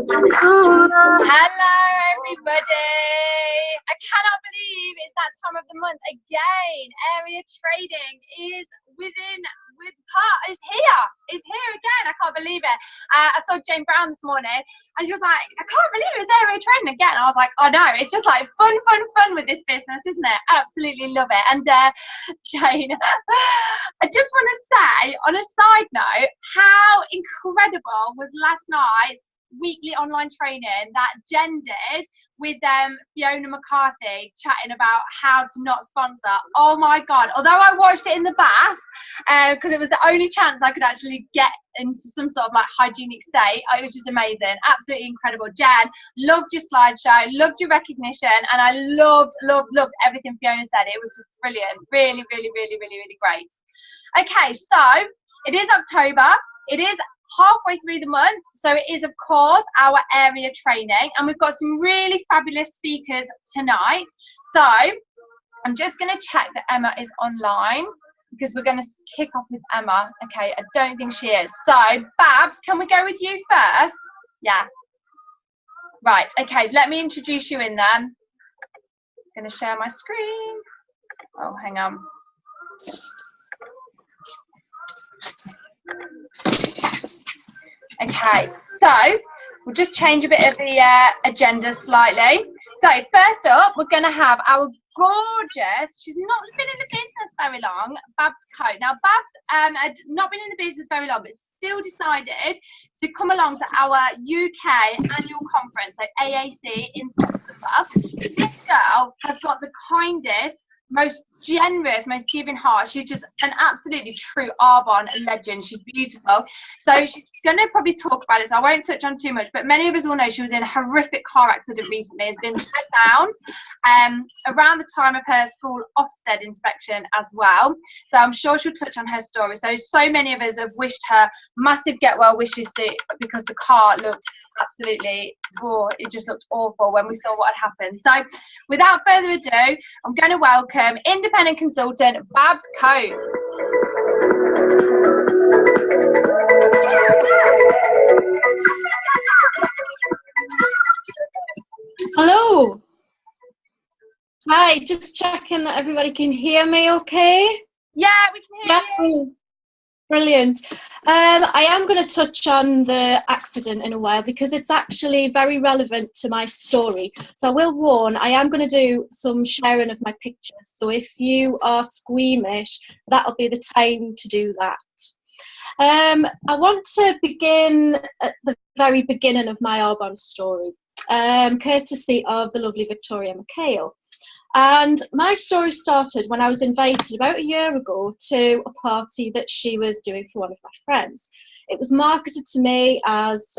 Hello everybody! I cannot believe it's that time of the month again. Area trading is is here again. I can't believe it. I saw Jane Brown this morning and she was like, I can't believe it's area trading again. I was like, I know, it's just like fun with this business, isn't it? Absolutely love it. And Jane, I just want to say on a side note, how incredible was last night's weekly online training that Jen did with Fiona McCarthy chatting about how to not sponsor. Oh my god, although I watched it in the bath because it was the only chance I could actually get into some sort of like hygienic state, it was just amazing, absolutely incredible. Jen, loved your slideshow, loved your recognition, and I loved everything Fiona said. It was just brilliant, really great. Okay, so it is October, it is halfway through the month, so it is of course our area training, and we've got some really fabulous speakers tonight. So I'm just going to check that Emma is online because we're going to kick off with Emma. Okay, I don't think she is. So Babs, can we go with you first? Yeah, right, okay, let me introduce you in then. I'm going to share my screen. Oh, hang on. Okay, so we'll just change a bit of the agenda slightly. So first up, we're going to have our gorgeous, she's not been in the business very long, Babs Coate. Now Babs had not been in the business very long, but still decided to come along to our UK annual conference, so AAC in September. This girl has got the kindest, most generous, most giving heart. She's just an absolutely true Arbonne legend. She's beautiful. So she's going to probably talk about it, so I won't touch on too much, but many of us will know she was in a horrific car accident recently, has been found around the time of her school Ofsted inspection as well. So I'm sure she'll touch on her story. So many of us have wished her massive get well wishes because the car looked absolutely raw. It just looked awful when we saw what had happened. So without further ado, I'm going to welcome independent consultant Babs Coate. Hello. Hi, just checking that everybody can hear me okay? Yeah, we can hear you. Brilliant. I am going to touch on the accident in a while because it's actually very relevant to my story. So I will warn, I am going to do some sharing of my pictures. So if you are squeamish, that'll be the time to do that. I want to begin at the very beginning of my Arbonne story, courtesy of the lovely Victoria McHale. And my story started when I was invited about a year ago to a party that she was doing for one of my friends. It was marketed to me as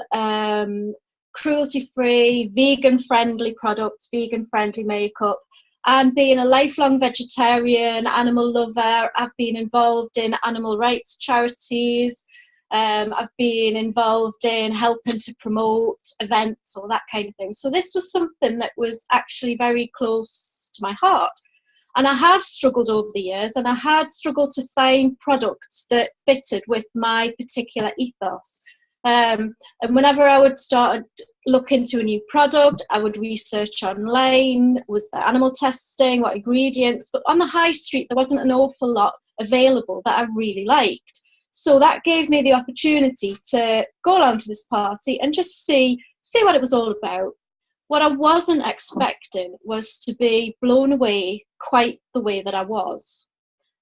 cruelty-free, vegan-friendly products, vegan-friendly makeup. And being a lifelong vegetarian, animal lover, I've been involved in animal rights charities. I've been involved in helping to promote events, all that kind of thing. So this was something that was actually very close to my heart. And I have struggled over the years, and I had struggled to find products that fitted with my particular ethos. And whenever I would start look into a new product, I would research online, was there animal testing, what ingredients, but on the high street there wasn't an awful lot available that I really liked. So that gave me the opportunity to go along to this party and just see what it was all about. What I wasn't expecting was to be blown away quite the way that I was.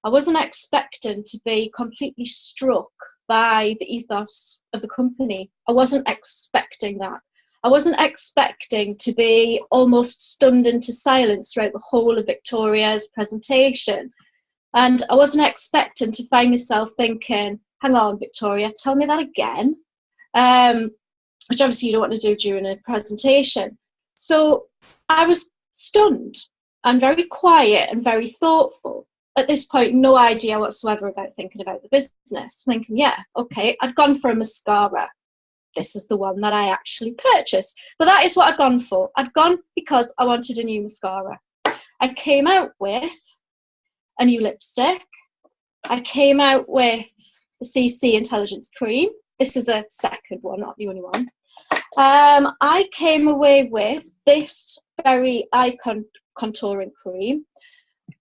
I wasn't expecting to be completely struck by the ethos of the company. I wasn't expecting that. I wasn't expecting to be almost stunned into silence throughout the whole of Victoria's presentation. And I wasn't expecting to find myself thinking, hang on, Victoria, tell me that again, which obviously you don't want to do during a presentation. So I was stunned and very quiet and very thoughtful. At this point, no idea whatsoever about thinking about the business. Thinking, yeah, okay, I'd gone for a mascara. This is the one that I actually purchased. But that is what I'd gone for. I'd gone because I wanted a new mascara. I came out with a new lipstick. I came out with the CC Intelligence Cream. This is a second one, not the only one. I came away with this very icon contouring cream,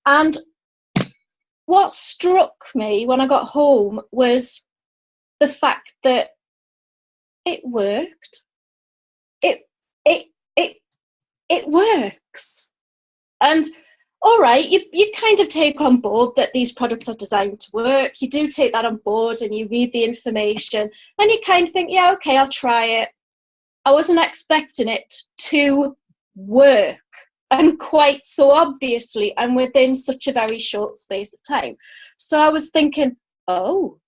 and what struck me when I got home was the fact that it worked. It works. And all right, you kind of take on board that these products are designed to work. You do take that on board and you read the information and you kind of think, yeah, okay, I'll try it. I wasn't expecting it to work, and quite so obviously, and within such a very short space of time. So I was thinking, oh,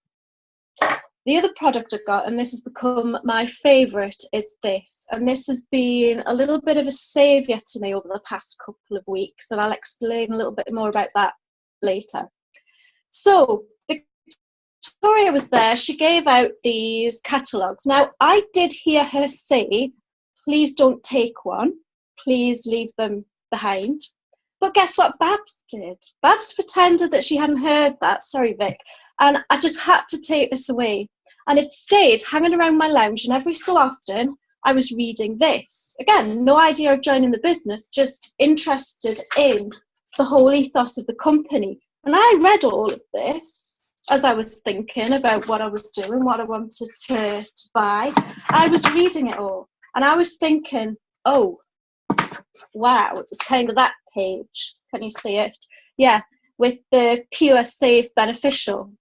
the other product I got, and this has become my favourite, is this. And this has been a little bit of a saviour to me over the past couple of weeks, and I'll explain a little bit more about that later. So Victoria was there. She gave out these catalogues. Now, I did hear her say, please don't take one. Please leave them behind. But guess what Babs did? Babs pretended that she hadn't heard that. Sorry, Vic. And I just had to take this away. And it stayed hanging around my lounge, and every so often I was reading this. Again, no idea of joining the business, just interested in the whole ethos of the company. And I read all of this as I was thinking about what I was doing, what I wanted to buy. I was reading it all, and I was thinking, oh, wow, it's kind of that page. Can you see it? Yeah, with the pure, safe, beneficial.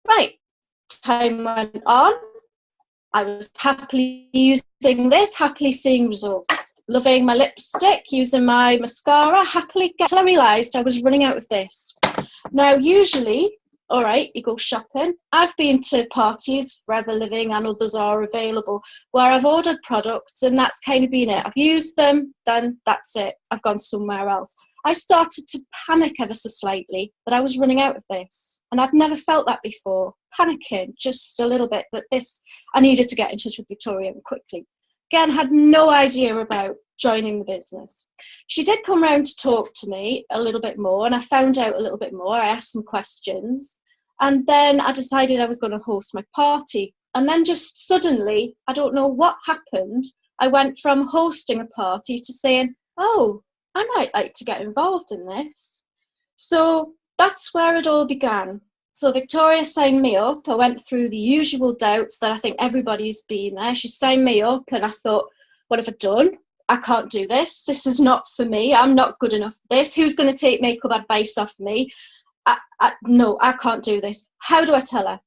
Right, time went on. I was happily using this, happily seeing results. Loving my lipstick, using my mascara, happily until I realised I was running out of this. Now, usually, all right, you go shopping. I've been to parties, Forever Living and others are available, where I've ordered products and that's kind of been it. I've used them, then that's it. I've gone somewhere else. I started to panic ever so slightly that I was running out of this. And I'd never felt that before. Panicking just a little bit that this, I needed to get in touch with Victoria quickly. Again, had no idea about joining the business. She did come round to talk to me a little bit more, and I found out a little bit more. I asked some questions, and then I decided I was going to host my party. And then just suddenly, I don't know what happened, I went from hosting a party to saying, oh, I might like to get involved in this. So that's where it all began. So Victoria signed me up. I went through the usual doubts that I think everybody's been there. She signed me up and I thought, what have I done? I can't do this. This is not for me. I'm not good enough for this. Who's going to take makeup advice off me? No, I can't do this. How do I tell her?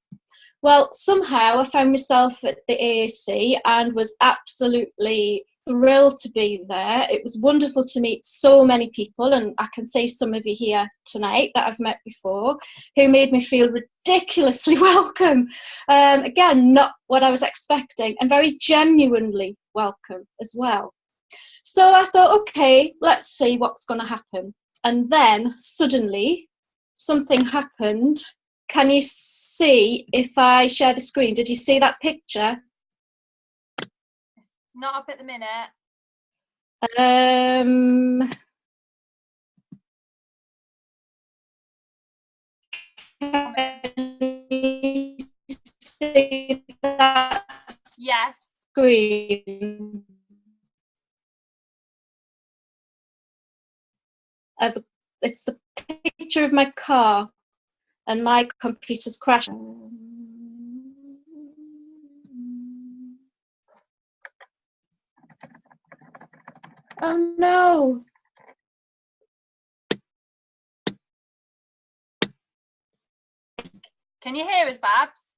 Well, somehow I found myself at the AAC and was absolutely thrilled to be there. It was wonderful to meet so many people, and I can say some of you here tonight that I've met before, who made me feel ridiculously welcome. Again, not what I was expecting, and very genuinely welcome as well. So I thought, okay, let's see what's going to happen. And then suddenly something happened. Can you see if I share the screen? Did you see that picture? It's not up at the minute. Can you see that Yes. screen? It's the picture of my car. And my computer's crashed. Oh no. Can you hear us, Babs?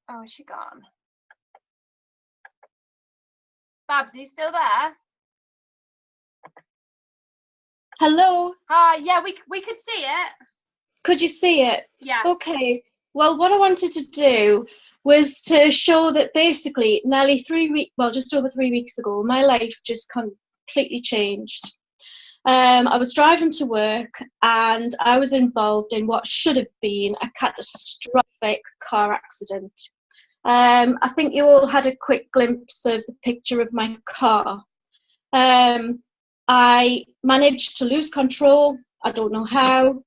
Oh, is she gone? Babs, are you still there? Hello. Hi, yeah, we could see it. Could you see it? Yeah. Okay. Well, what I wanted to do was to show that basically nearly 3 weeks, well, just over 3 weeks ago, my life just completely changed. I was driving to work and I was involved in what should have been a catastrophic car accident. I think you all had a quick glimpse of the picture of my car. I managed to lose control. I don't know how.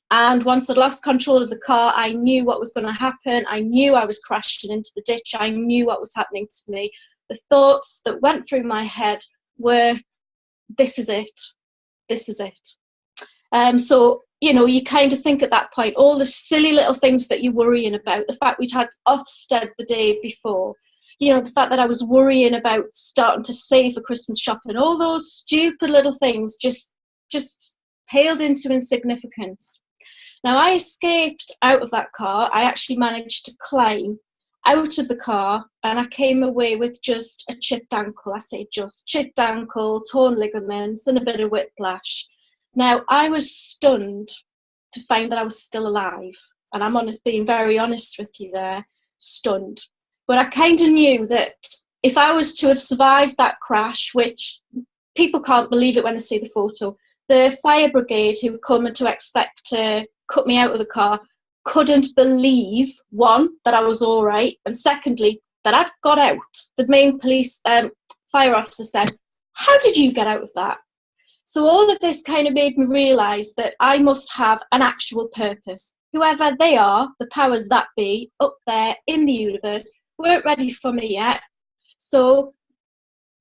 And once I'd lost control of the car, I knew what was going to happen. I knew I was crashing into the ditch. I knew what was happening to me. The thoughts that went through my head were, this is it. This is it. So, you know, you kind of think at that point, all the silly little things that you're worrying about, the fact we'd had Ofsted the day before, you know, the fact that I was worrying about starting to save for Christmas shopping, all those stupid little things just paled into insignificance. Now, I escaped out of that car. I actually managed to climb out of the car, and I came away with just a chipped ankle. I say just chipped ankle, torn ligaments, and a bit of whiplash. Now, I was stunned to find that I was still alive, and I'm being very honest with you there, stunned. But I kind of knew that if I was to have survived that crash, which people can't believe it when they see the photo, the fire brigade who come to expect to cut me out of the car couldn't believe, one, that I was all right, and secondly, that I'd got out. The main police fire officer said, "How did you get out of that?" So all of this kind of made me realise that I must have an actual purpose. Whoever they are, the powers that be, up there in the universe, weren't ready for me yet. So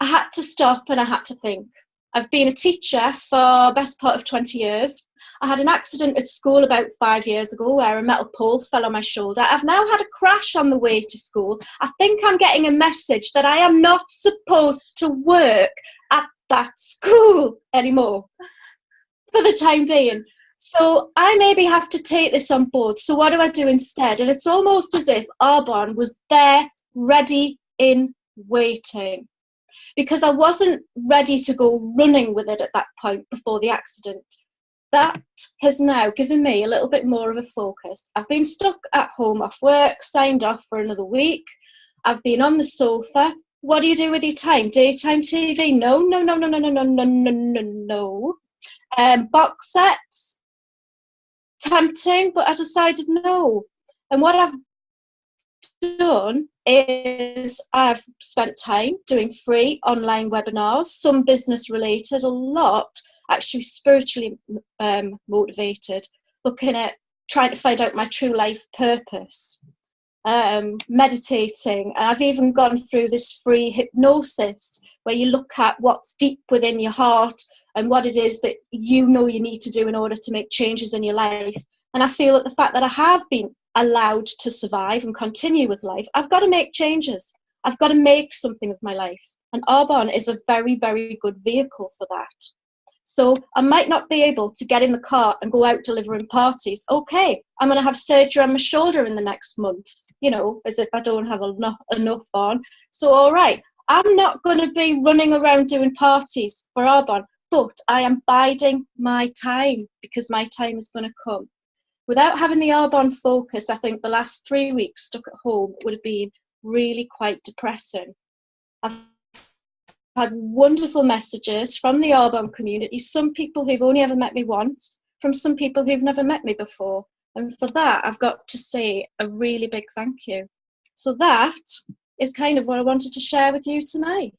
I had to stop and I had to think. I've been a teacher for the best part of 20 years. I had an accident at school about 5 years ago where a metal pole fell on my shoulder. I've now had a crash on the way to school. I think I'm getting a message that I am not supposed to work at that school anymore for the time being. So I maybe have to take this on board. So what do I do instead? And it's almost as if Arbonne was there, ready, in waiting. Because I wasn't ready to go running with it at that point before the accident. That has now given me a little bit more of a focus. I've been stuck at home off work, signed off for another week. I've been on the sofa. What do you do with your time? Daytime TV? No. Box sets? Tempting, but I decided no. And what I've done is I've spent time doing free online webinars, some business related, a lot actually spiritually motivated, looking at trying to find out my true life purpose, meditating. And I've even gone through this free hypnosis where you look at what's deep within your heart and what it is that you know you need to do in order to make changes in your life. And I feel that the fact that I have been allowed to survive and continue with life, I've got to make changes. I've got to make something of my life. And Arbonne is a very, very good vehicle for that. So I might not be able to get in the car and go out delivering parties. Okay, I'm going to have surgery on my shoulder in the next month, you know, as if I don't have enough on. So, all right, I'm not going to be running around doing parties for Arbonne, but I am biding my time because my time is going to come. Without having the Arbonne focus, I think the last 3 weeks stuck at home would have been really quite depressing. I've had wonderful messages from the Arbonne community, some people who've only ever met me once, from some people who've never met me before. And for that, I've got to say a really big thank you. So that is kind of what I wanted to share with you tonight.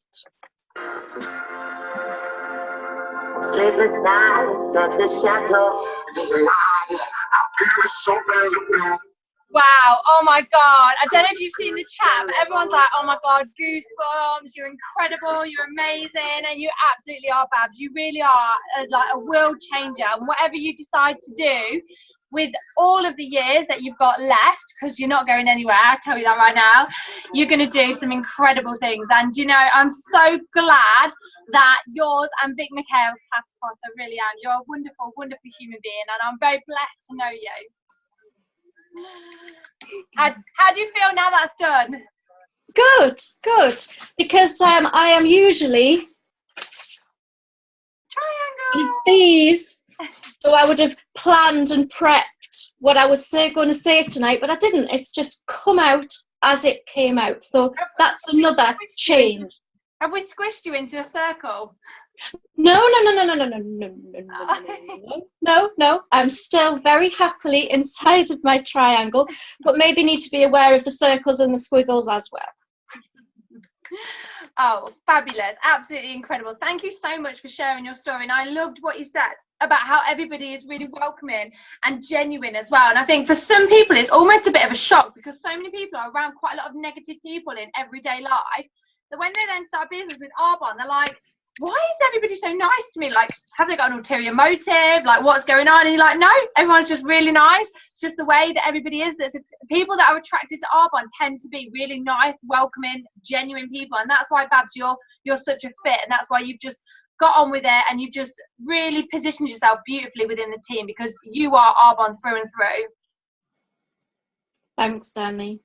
Sleepless nights at the chateau. Wow, oh my God. I don't know if you've seen the chat, but everyone's like, oh my God, goosebumps, you're incredible, you're amazing, and you absolutely are, Babs. You really are like a world changer. And whatever you decide to do with all of the years that you've got left, because you're not going anywhere, I tell you that right now, you're going to do some incredible things. And, you know, I'm so glad that yours and Vic Michael's paths crossed. I really am. You're a wonderful, wonderful human being, and I'm very blessed to know you. How do you feel now that's done? Good, because I am usually triangle these, so I would have planned and prepped what I was going to say tonight, but I didn't. It's just come out as it came out, so that's another change. Have we squished you into a circle? No. I'm still very happily inside of my triangle, but maybe need to be aware of the circles and the squiggles as well. Oh, fabulous. Absolutely incredible. Thank you so much for sharing your story. And I loved what you said about how everybody is really welcoming and genuine as well. And I think for some people it's almost a bit of a shock, because so many people are around quite a lot of negative people in everyday life, that when they then start business with Arbonne, they're like, why is everybody so nice to me? Like, have they got an ulterior motive? Like, what's going on? And you're like, no, everyone's just really nice. It's just the way that everybody is. That's people that are attracted to Arbonne tend to be really nice, welcoming, genuine people. And that's why, Babs, you're such a fit, and that's why you've just got on with it, and you've just really positioned yourself beautifully within the team, because you are Arbonne through and through. Thanks, Danny.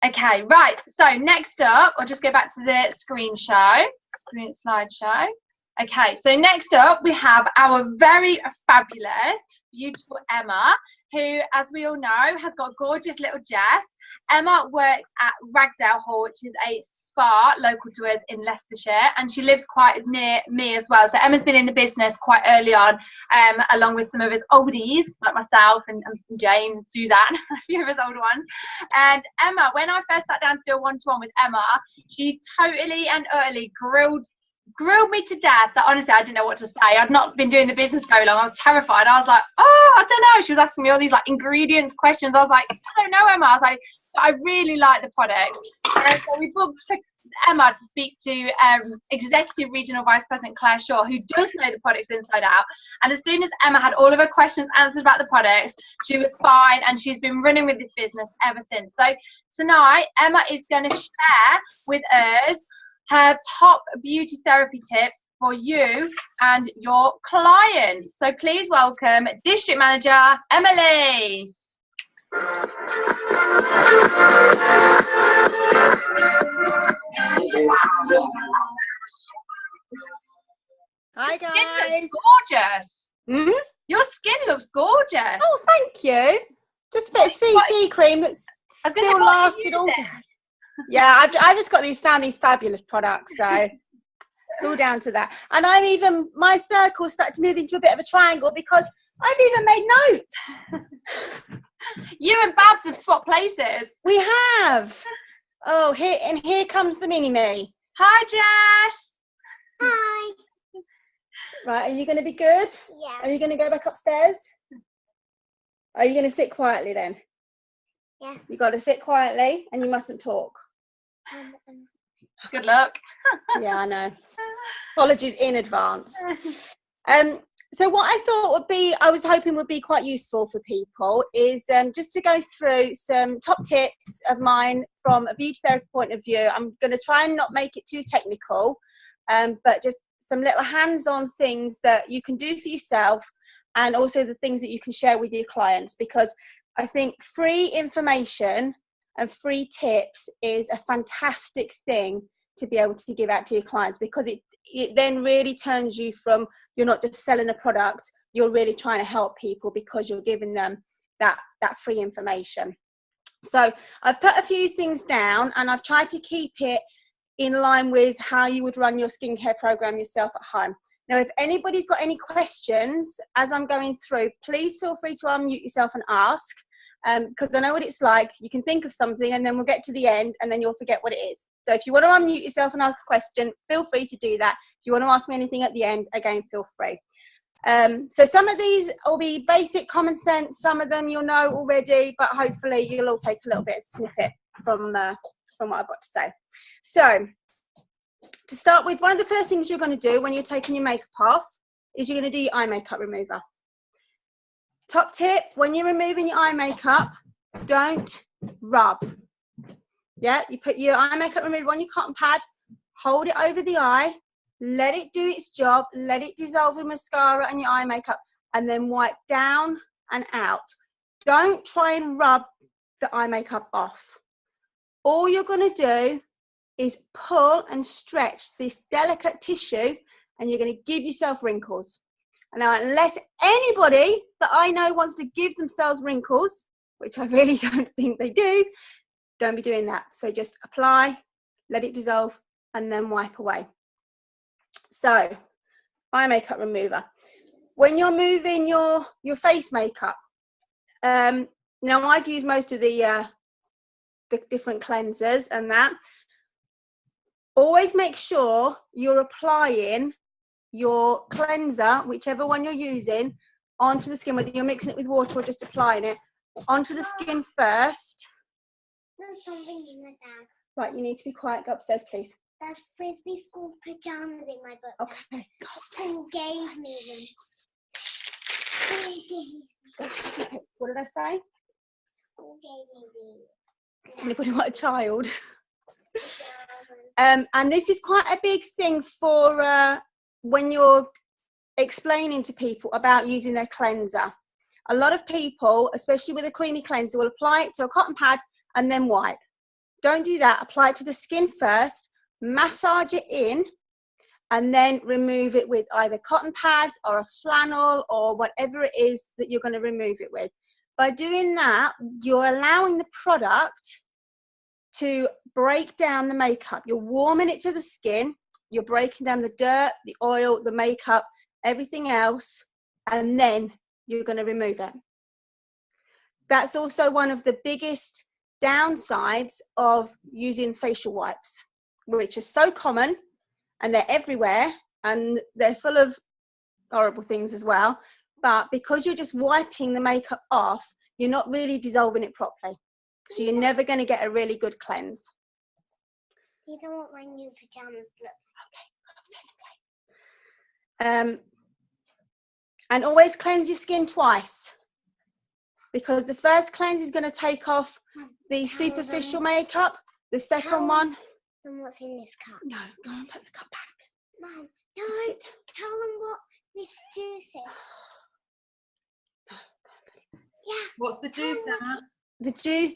Okay, right. So next up, I'll just go back to the screen slideshow. Okay, so next up we have our very fabulous, beautiful Emma, who, as we all know, has got gorgeous little Jess. Emma works at Ragdale Hall, which is a spa local to us in Leicestershire, and she lives quite near me as well. So Emma's been in the business quite early on, along with some of us oldies, like myself and Jane and Suzanne, a few of us older ones. And Emma, when I first sat down to do a one-to-one with Emma, she totally and utterly grilled me to death, that honestly I didn't know what to say. I'd not been doing the business very long. I was terrified. I was like, oh, I don't know. She was asking me all these like ingredients questions. I was like, I don't know, Emma. I was like, but I really like the product. And so we booked for Emma to speak to Executive Regional Vice President Claire Shaw, who does know the products inside out. And as soon as Emma had all of her questions answered about the products, she was fine, and she's been running with this business ever since. So tonight, Emma is going to share with us her top beauty therapy tips for you and your clients. So please welcome District Manager Emily. Hi guys. Your skin looks gorgeous. Your skin looks gorgeous. Oh, thank you. Just a bit of CC cream that's still lasted all day. Yeah, I've just found these fabulous products, so it's all down to that. And my circle started to move into a bit of a triangle, because I've even made notes. You and Babs have swapped places. We have. Oh, here comes the mini-me. Hi, Jess. Hi. Right, are you going to be good? Yeah. Are you going to go back upstairs? Are you going to sit quietly then? Yeah. You got to sit quietly, and you mustn't talk. Good luck. Yeah, I know. Apologies in advance. So what I was hoping would be quite useful for people is just to go through some top tips of mine from a beauty therapy point of view. I'm going to try and not make it too technical, but just some little hands-on things that you can do for yourself, and also the things that you can share with your clients, because I think free information and free tips is a fantastic thing to be able to give out to your clients, because it then really turns you from, you're not just selling a product, you're really trying to help people because you're giving them that free information. So I've put a few things down, and I've tried to keep it in line with how you would run your skincare program yourself at home. Now, if anybody's got any questions as I'm going through, please feel free to unmute yourself and ask. Because I know what it's like. You can think of something, and then we'll get to the end, and then you'll forget what it is. So if you want to unmute yourself and ask a question, feel free to do that. If you want to ask me anything at the end, again, feel free. So some of these will be basic common sense. Some of them you'll know already, but hopefully you'll all take a little bit of snippet from what I've got to say. So to start with, one of the first things you're going to do when you're taking your makeup off is you're going to do your eye makeup remover. Top tip, when you're removing your eye makeup, don't rub. Yeah, you put your eye makeup remover on your cotton pad, hold it over the eye, let it do its job, let it dissolve with mascara and your eye makeup, and then wipe down and out. Don't try and rub the eye makeup off. All you're going to do is pull and stretch this delicate tissue, and you're going to give yourself wrinkles. Now, unless anybody that I know wants to give themselves wrinkles, which I really don't think they do, don't be doing that. So just apply, let it dissolve, and then wipe away. So, eye makeup remover. When you're moving your face makeup, now I've used most of the different cleansers and that. Always make sure you're applying your cleanser, whichever one you're using, onto the skin, whether you're mixing it with water or just applying it, onto the skin first. There's something in my bag. Right, you need to be quiet. Go upstairs, please. There's frisbee school pajamas in my book. Okay. Go School gave me them. School gave upstairs. Okay, what did I say? School gave me these. Anybody want a child? Pajamas. And this is quite a big thing for when you're explaining to people about using their cleanser. A lot of people, especially with a creamy cleanser, will apply it to a cotton pad and then wipe. Don't do that. Apply it to the skin first, massage it in, and then remove it with either cotton pads or a flannel or whatever it is that you're going to remove it with. By doing that, you're allowing the product to break down the makeup. You're warming it to the skin, you're breaking down the dirt, the oil, the makeup, everything else, and then you're going to remove it. That's also one of the biggest downsides of using facial wipes, which are so common and they're everywhere and they're full of horrible things as well. But because you're just wiping the makeup off, you're not really dissolving it properly. So you're never going to get a really good cleanse. You don't want my new pajamas look. Okay. And always cleanse your skin twice, because the first cleanse is going to take off the superficial makeup. The second one. And what's in this cup? No, go and put the cup back. Mum, no, tell them what this juice is. Yeah. What's the juice, Emma? The juice,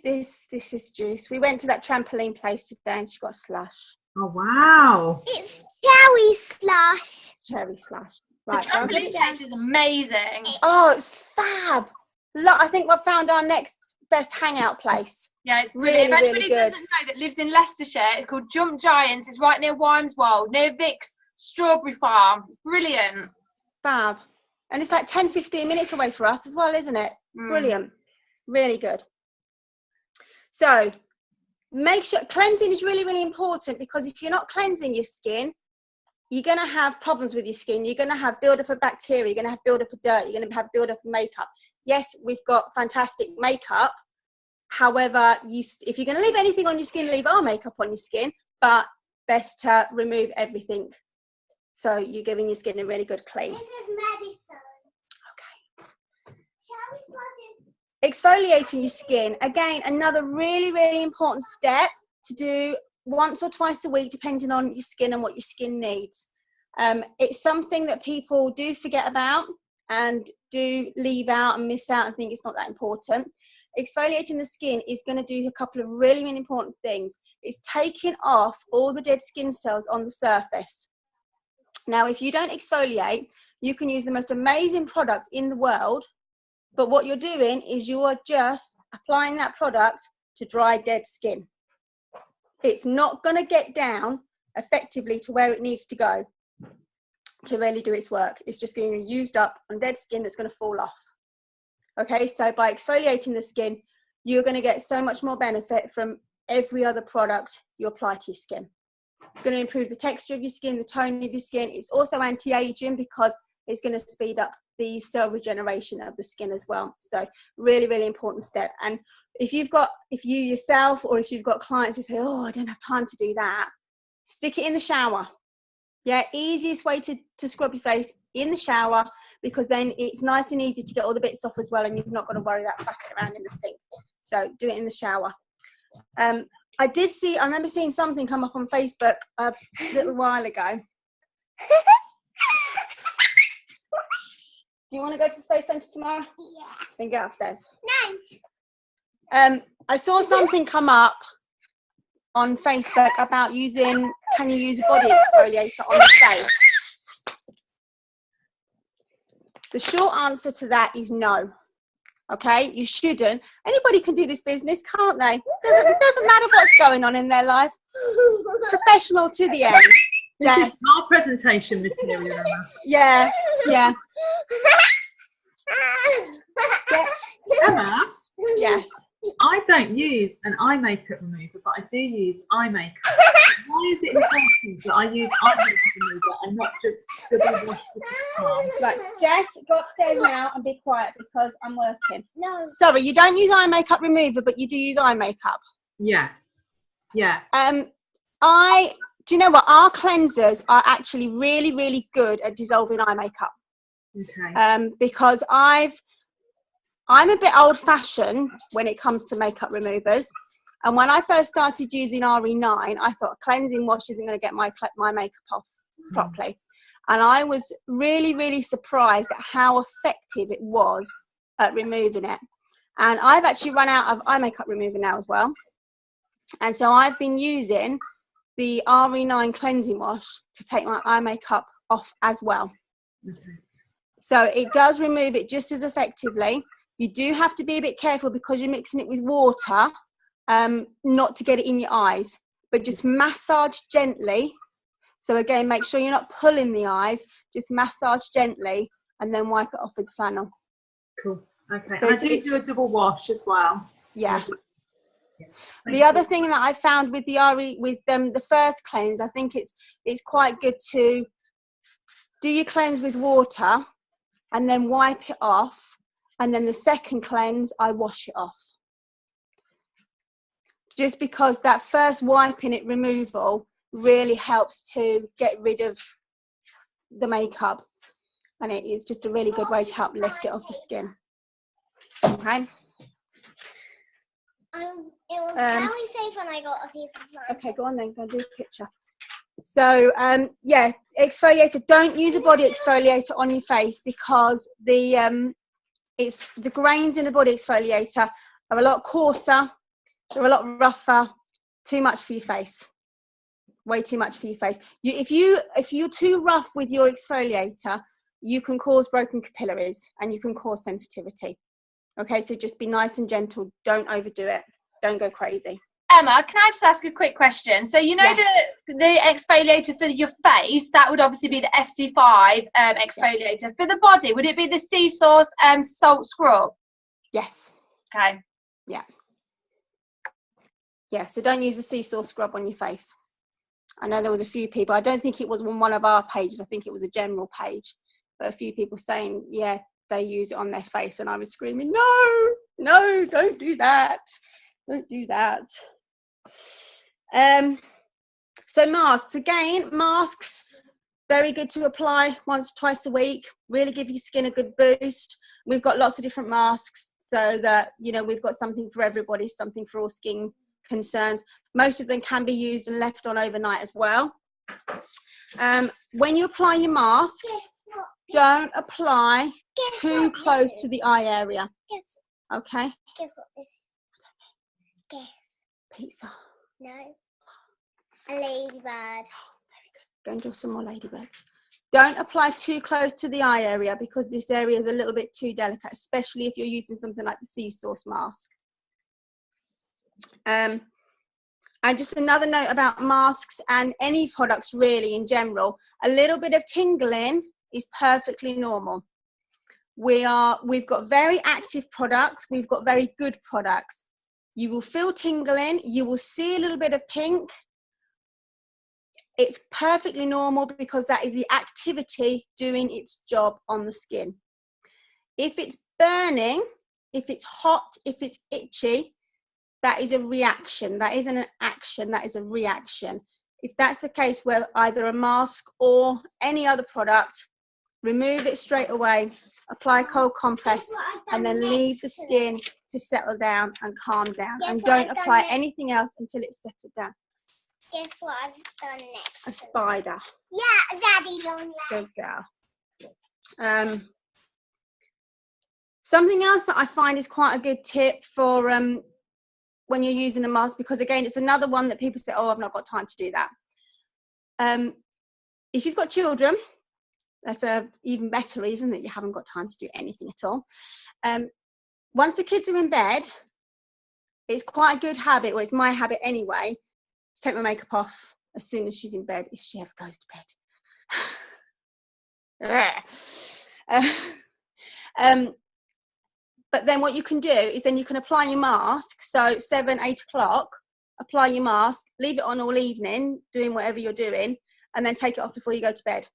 this is juice. We went to that trampoline place today and she got a slush. Oh, wow. It's cherry slush. It's cherry slush. The Right. trampoline place is amazing. Oh, it's fab. Look, I think we've found our next best hangout place. Yeah, it's Really, brilliant. If really anybody good. doesn't know that lives in Leicestershire, it's called Jump Giants. It's right near Wymeswell, near Vic's strawberry farm. It's brilliant. Fab. And it's like 10-15 minutes away for us as well, isn't it? Brilliant. Really good. So make sure cleansing is really, really important, because if you're not cleansing your skin, you're going to have problems with your skin. You're going to have build-up of bacteria. You're going to have build-up of dirt. You're going to have build-up of makeup. Yes, we've got fantastic makeup. However, if you're going to leave anything on your skin, leave our makeup on your skin, but best to remove everything. So you're giving your skin a really good clean. This is medicine. Okay. Cherry slush. Exfoliating your skin, again, another really, really important step to do once or twice a week, depending on your skin and what your skin needs. It's something that people do forget about and do leave out and miss out and think it's not that important. Exfoliating the skin is going to do a couple of really, really important things. It's taking off all the dead skin cells on the surface. Now, if you don't exfoliate, you can use the most amazing product in the world, but what you're doing is you are just applying that product to dry, dead skin. It's not going to get down effectively to where it needs to go to really do its work. It's just going to be used up on dead skin that's going to fall off. Okay, so by exfoliating the skin, you're going to get so much more benefit from every other product you apply to your skin. It's going to improve the texture of your skin, the tone of your skin. It's also anti-aging because it's going to speed up the cell regeneration of the skin as well. So really, really important step. And if you yourself, or if you've got clients who say, oh, I don't have time to do that, stick it in the shower. Yeah, easiest way to scrub your face in the shower, because then it's nice and easy to get all the bits off as well, and you've not got to worry about fucking around in the sink. So do it in the shower. I remember seeing something come up on Facebook a little while ago. Do you want to go to the Space Centre tomorrow? Yeah. Then go upstairs. No. I saw something come up on Facebook about can you use a body exfoliator on the face? The short answer to that is no. Okay, you shouldn't. Anybody can do this business, can't they? It doesn't matter what's going on in their life. Professional to the end. This Yes. is our presentation material, Emma. Yeah. Yeah. Emma, Yes. I don't don't use an eye makeup remover, but I do use eye makeup. Why is it important that I use eye makeup remover and not just double wash with the palm? Right, Jess, go upstairs now and be quiet because I'm working. No. Sorry, you don't use eye makeup remover, but you do use eye makeup. Yes. Yeah. Do you know what? Our cleansers are actually really, really good at dissolving eye makeup. Okay. Because I'm a bit old-fashioned when it comes to makeup removers. And when I first started using RE9, I thought a cleansing wash isn't going to get my makeup off properly. And I was really, really surprised at how effective it was at removing it. And I've actually run out of eye makeup remover now as well. And so I've been using the RE9 cleansing wash to take my eye makeup off as well. Okay. So it does remove it just as effectively. You do have to be a bit careful because you're mixing it with water, not to get it in your eyes, but just massage gently. So again, make sure you're not pulling the eyes, just massage gently and then wipe it off with the flannel. Cool. Okay. So And I do a double wash as well. Yeah. Yeah. The other thing that I found with the first cleanse, I think it's quite good to do your cleanse with water and then wipe it off, and then the second cleanse I wash it off. Just because that first wiping it removal really helps to get rid of the makeup, and it is just a really good way to help lift it off the skin. Okay. It was very safe when I got a piece of mine. Okay, go on then, go and do a picture. So, yeah, exfoliator. Don't use a body exfoliator on your face because the grains in a body exfoliator are a lot coarser, they're a lot rougher, too much for your face. Way too much for your face. If you're too rough with your exfoliator, you can cause broken capillaries and you can cause sensitivity. Okay, so just be nice and gentle. Don't overdo it. Don't go crazy. Emma, can I just ask a quick question? So you know Yes. the exfoliator for your face, that would obviously be the FC5 exfoliator. Yeah. For the body, would it be the sea source salt scrub? Yes. Okay. Yeah. Yeah, so don't use a sea source scrub on your face. I know there was a few people, I don't think it was on one of our pages, I think it was a general page, but a few people saying, yeah, they use it on their face, and I was screaming, no, don't do that. Don't do that. So masks, again, masks, very good to apply once, twice a week, really give your skin a good boost. We've got lots of different masks so that, you know, we've got something for everybody, something for all skin concerns. Most of them can be used and left on overnight as well. When you apply your masks, don't apply too close to the eye area. Okay? Guess what this is? Guess. Pizza. No. A ladybird. Go and draw some more ladybirds. Don't apply too close to the eye area because this area is a little bit too delicate, especially if you're using something like the sea source mask. And just another note about masks and any products really in general, a little bit of tingling is perfectly normal. We've got very active products, we've got very good products. You will feel tingling, you will see a little bit of pink. It's perfectly normal because that is the activity doing its job on the skin. If it's burning, if it's hot, if it's itchy, that is a reaction. That isn't an action, that is a reaction. If that's the case where either a mask or any other product, remove it straight away, apply cold compress, and then leave the skin to settle down and calm down. And don't apply anything else until it's settled down. Guess what I've done next? A spider. Yeah, Daddy don't like. Good girl. Something else that I find is quite a good tip for when you're using a mask, because again, it's another one that people say, oh, I've not got time to do that. If you've got children, that's a even better reason that you haven't got time to do anything at all. Once the kids are in bed, it's quite a good habit, or it's my habit anyway, to take my makeup off as soon as she's in bed, if she ever goes to bed. but then what you can do is then you can apply your mask. So 7, 8 o'clock, apply your mask, leave it on all evening, doing whatever you're doing, and then take it off before you go to bed.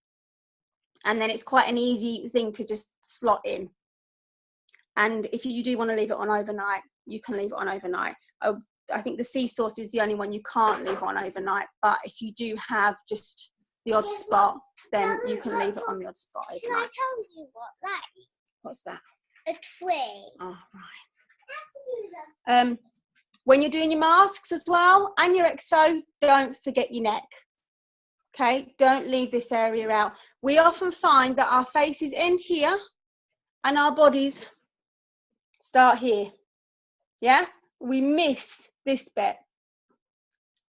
And then it's quite an easy thing to just slot in. And if you do want to leave it on overnight, you can leave it on overnight. I think the sea sauce is the only one you can't leave on overnight, but if you do have just the odd spot, then you can leave it on the odd spot overnight. Shall I tell you what that is? What's that? A tree. Oh, right. When you're doing your masks as well and your expo, don't forget your neck. Okay, don't leave this area out. We often find that our faces end here and our bodies start here. Yeah, we miss this bit.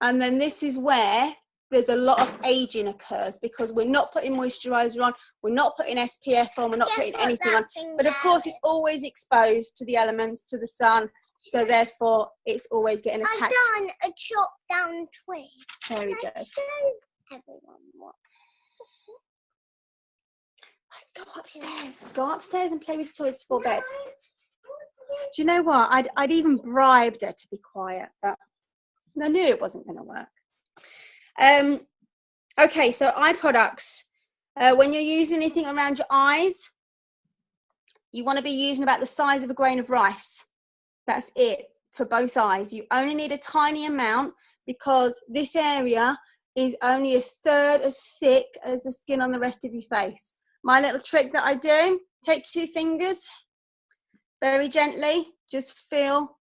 And then this is where there's a lot of aging occurs, because we're not putting moisturizer on, we're not putting SPF on, we're not putting anything on. But of course, it's always exposed to the elements, to the sun, so therefore it's always getting attacked. I've done a chop down tree. Very good. Everyone, what? Go upstairs and play with the toys before bed. Do you know what? I'd even bribed her to be quiet, but I knew it wasn't going to work. Okay, so eye products. When you're using anything around your eyes, you want to be using about the size of a grain of rice. That's it for both eyes. You only need a tiny amount, because this area is only 1/3 as thick as the skin on the rest of your face. My little trick that I do, take 2 fingers, very gently, just feel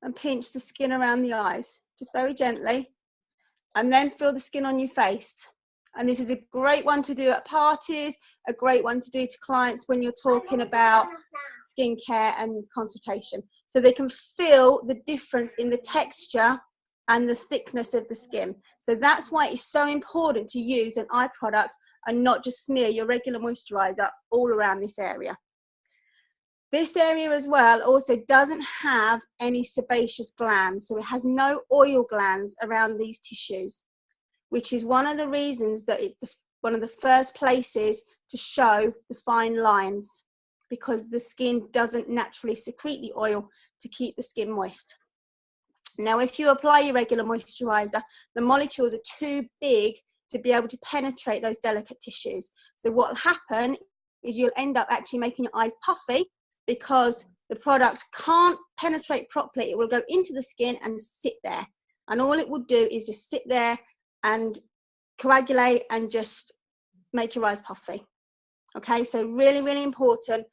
and pinch the skin around the eyes, just very gently, and then feel the skin on your face. And this is a great one to do at parties, a great one to do to clients when you're talking about skincare and consultation, so they can feel the difference in the texture and the thickness of the skin. So that's why it's so important to use an eye product and not just smear your regular moisturizer all around this area. This area as well also doesn't have any sebaceous glands, so it has no oil glands around these tissues, which is one of the reasons that it's one of the first places to show the fine lines, because the skin doesn't naturally secrete the oil to keep the skin moist. Now, if you apply your regular moisturizer, the molecules are too big to be able to penetrate those delicate tissues. So what will happen is you'll end up actually making your eyes puffy, because the product can't penetrate properly. It will go into the skin and sit there. And all it will do is just sit there and coagulate and just make your eyes puffy. Okay, so really, really important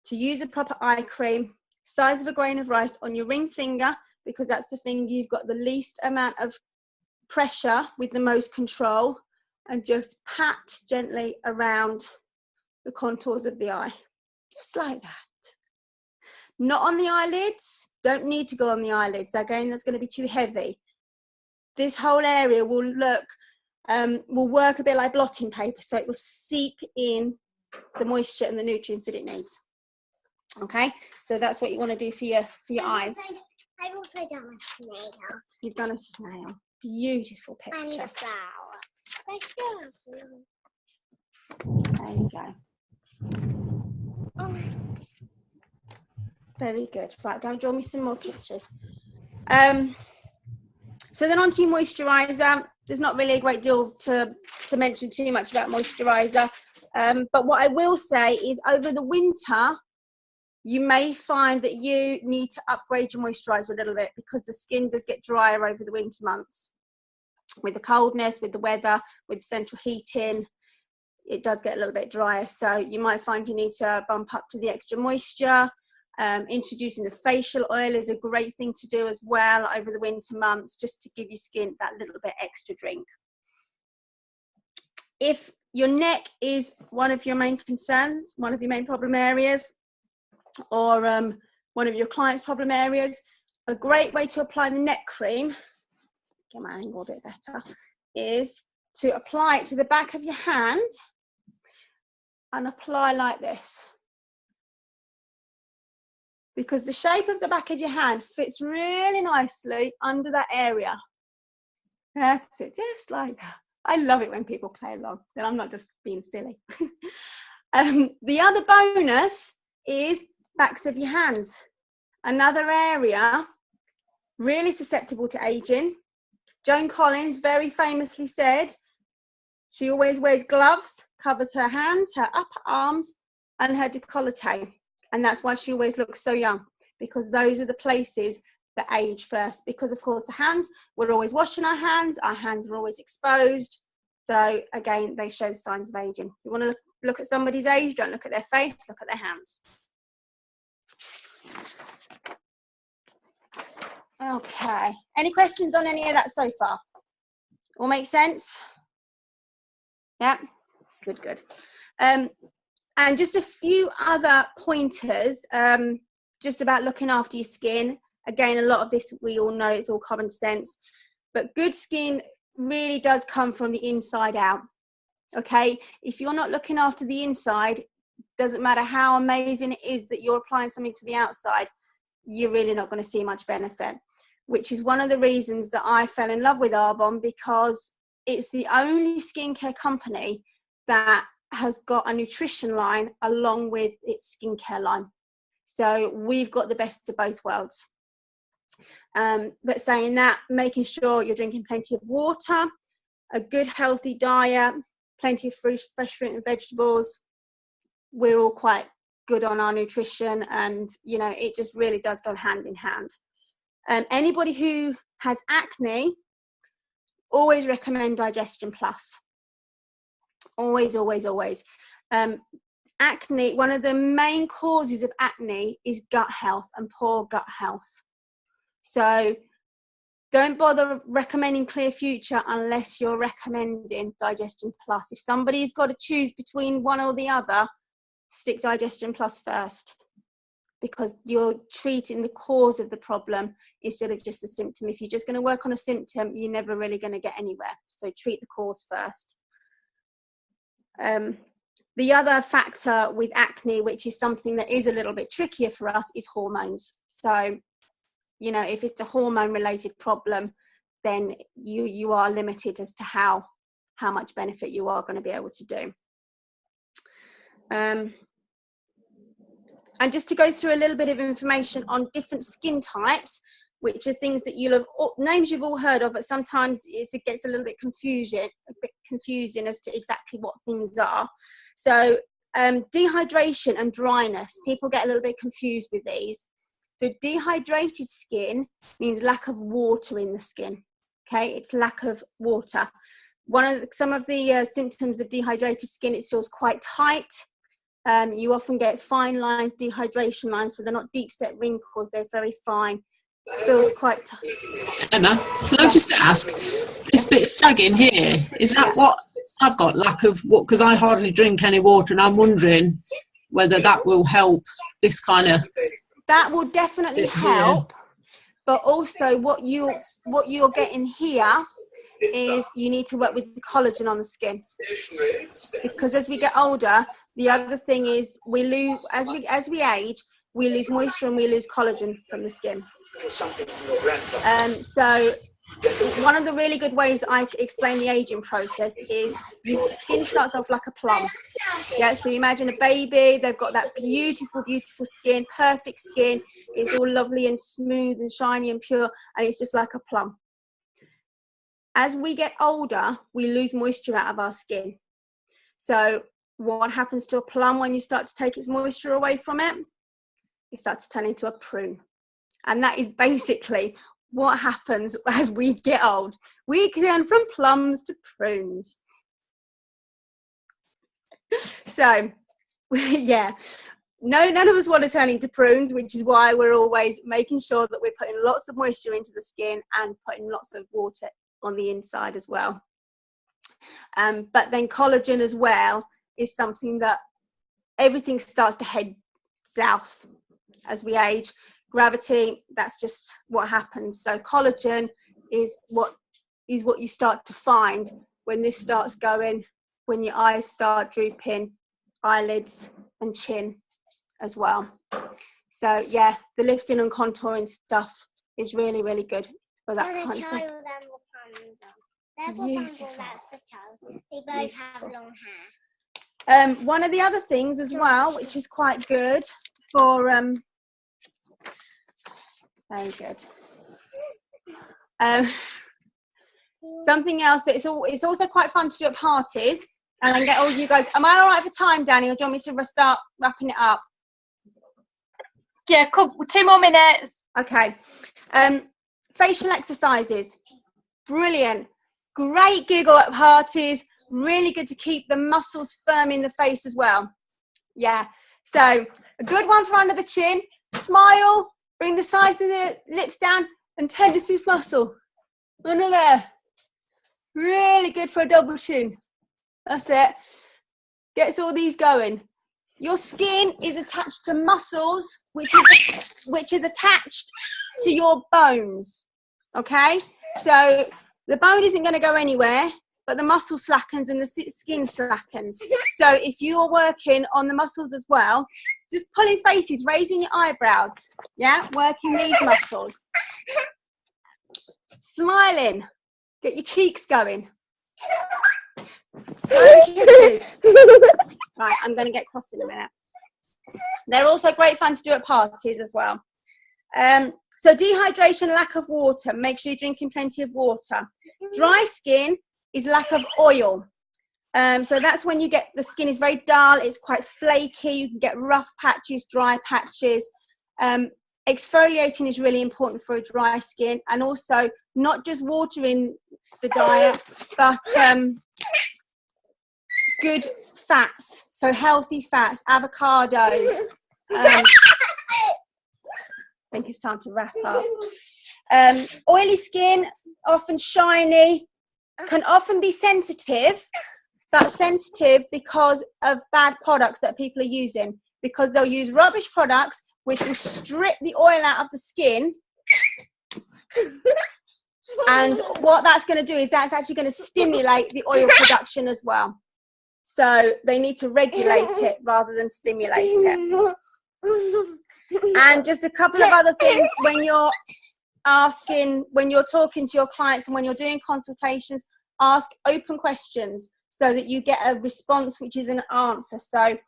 to use a proper eye cream, size of a grain of rice, on your ring finger, because that's the thing you've got the least amount of pressure with the most control, and just pat gently around the contours of the eye, just like that. Not on the eyelids, don't need to go on the eyelids, again that's going to be too heavy. This whole area will work a bit like blotting paper, so it will seep in the moisture and the nutrients that it needs. Okay, so that's what you want to do for your eyes. I've also done a snail. You've done a snail. Beautiful picture. And a flower. There you go. Oh. Very good. Right, go and draw me some more pictures. So then on to your moisturiser. There's not really a great deal to mention too much about moisturiser. But what I will say is, over the winter, you may find that you need to upgrade your moisturiser a little bit, because the skin does get drier over the winter months. With the coldness, with the weather, with central heating, it does get a little bit drier. So you might find you need to bump up to the extra moisture. Introducing the facial oil is a great thing to do as well over the winter months, just to give your skin that little bit extra drink. If your neck is one of your main concerns, one of your main problem areas, or one of your clients' problem areas, a great way to apply the neck cream, get my angle a bit better, is to apply it to the back of your hand and apply like this. Because the shape of the back of your hand fits really nicely under that area. That's it, just like that. I love it when people play along, then I'm not just being silly. The other bonus is backs of your hands. Another area really susceptible to aging. Joan Collins very famously said she always wears gloves, covers her hands, her upper arms, and her décolleté. And that's why she always looks so young, because those are the places that age first. Because, of course, the hands, we're always washing our hands are always exposed. So, again, they show the signs of aging. You want to look at somebody's age, don't look at their face, look at their hands. Okay. Any questions on any of that so far? All make sense? Yeah. Good, good. And just a few other pointers, just about looking after your skin. Again, a lot of this we all know, it's all common sense. But good skin really does come from the inside out. Okay? If you're not looking after the inside, doesn't matter how amazing it is that you're applying something to the outside, you're really not going to see much benefit. Which is one of the reasons that I fell in love with Arbonne, because it's the only skincare company that has got a nutrition line along with its skincare line. So we've got the best of both worlds. But saying that, making sure you're drinking plenty of water, a good healthy diet, plenty of fresh fruit and vegetables. We're all quite good on our nutrition, and you know, it just really does go hand in hand. Anybody who has acne, always recommend Digestion Plus. Always, always, always. Acne, one of the main causes of acne is gut health and poor gut health. So don't bother recommending Clear Future unless you're recommending Digestion Plus. If somebody's got to choose between one or the other, stick Digestion Plus first, because you're treating the cause of the problem instead of just a symptom. If you're just going to work on a symptom, you're never really going to get anywhere. So treat the cause first. The other factor with acne, which is something that is a little bit trickier for us, is hormones. So, you know, if it's a hormone related problem, then you are limited as to how much benefit you are going to be able to do. And just to go through a little bit of information on different skin types, which are things that you'll have, names you've all heard of, but sometimes it gets a little bit confusing as to exactly what things are. So dehydration and dryness, people get a little bit confused with these. So dehydrated skin means lack of water in the skin. Okay, it's lack of water. Some of the symptoms of dehydrated skin, it feels quite tight. You often get fine lines, dehydration lines, so they're not deep set wrinkles, they're very fine. Feels quite tight. Emma, can I just ask, this bit of sagging here, is that what I've got, lack of what? Because I hardly drink any water, and I'm wondering whether that will help this kind of... That will definitely help, but also what you're getting here is you need to work with the collagen on the skin, because as we get older, the other thing is we lose, as we age, we lose moisture and we lose collagen from the skin. So one of the really good ways I explain the aging process is your skin starts off like a plum. Yeah, so you imagine a baby, they've got that beautiful, beautiful skin, perfect skin. It's all lovely and smooth and shiny and pure, and it's just like a plum. As we get older, we lose moisture out of our skin. So what happens to a plum when you start to take its moisture away from it? It starts to turn into a prune. And that is basically what happens as we get old. We turn from plums to prunes. So, yeah, none of us want to turn into prunes, which is why we're always making sure that we're putting lots of moisture into the skin and putting lots of water on the inside as well. But then collagen as well is something that everything starts to head south as we age. Gravity, that's just what happens. So collagen is what you start to find when this starts going, when your eyes start drooping, eyelids and chin as well. So yeah, the lifting and contouring stuff is really, really good for that kind of thing. Beautiful. That's a child. They both have long hair. One of the other things as well, which is quite good for very good. Something else that it's also quite fun to do at parties, and then get all you guys. Am I all right for time, Danny, or do you want me to start wrapping it up? Yeah, 2 more minutes. Okay. Facial exercises, brilliant, great giggle at parties, really good to keep the muscles firm in the face as well. Yeah, so a good one for under the chin. Smile, bring the sides of the lips down, and tense this muscle. Under there. Really good for a double chin. That's it. Gets all these going. Your skin is attached to muscles, which is attached to your bones. Okay? So the bone isn't going to go anywhere, but the muscle slackens and the skin slackens. So if you're working on the muscles as well, just pulling faces, raising your eyebrows. Yeah? Working these muscles. Smiling. Get your cheeks going. Right, I'm going to get cross in a minute. They're also great fun to do at parties as well. So dehydration, lack of water. Make sure you're drinking plenty of water. Dry skin is lack of oil. So that's when you get the skin is very dull. It's quite flaky. You can get rough patches, dry patches. Exfoliating is really important for a dry skin, and also not just water in the diet, but good fats, so healthy fats, avocados. I think it's time to wrap up. Oily skin, often shiny, can often be sensitive, but sensitive because of bad products that people are using, because they'll use rubbish products which will strip the oil out of the skin. And what that's going to do is that's actually going to stimulate the oil production as well. So they need to regulate it rather than stimulate it. And just a couple of other things when you're asking, when you're talking to your clients and when you're doing consultations, ask open questions so that you get a response which is an answer. So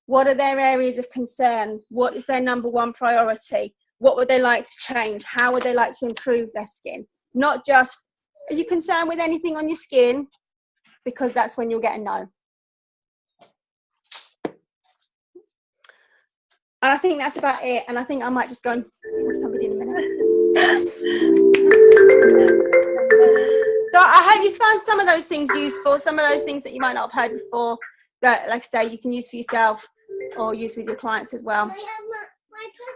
what are their areas of concern? What is their number one priority? What would they like to change? How would they like to improve their skin? Not just, are you concerned with anything on your skin? Because that's when you'll get a no. And I think that's about it. And I think I might just go and watch somebody in a minute. So I hope you found some of those things useful, some of those things that you might not have heard before, that, like I say, you can use for yourself or use with your clients as well. My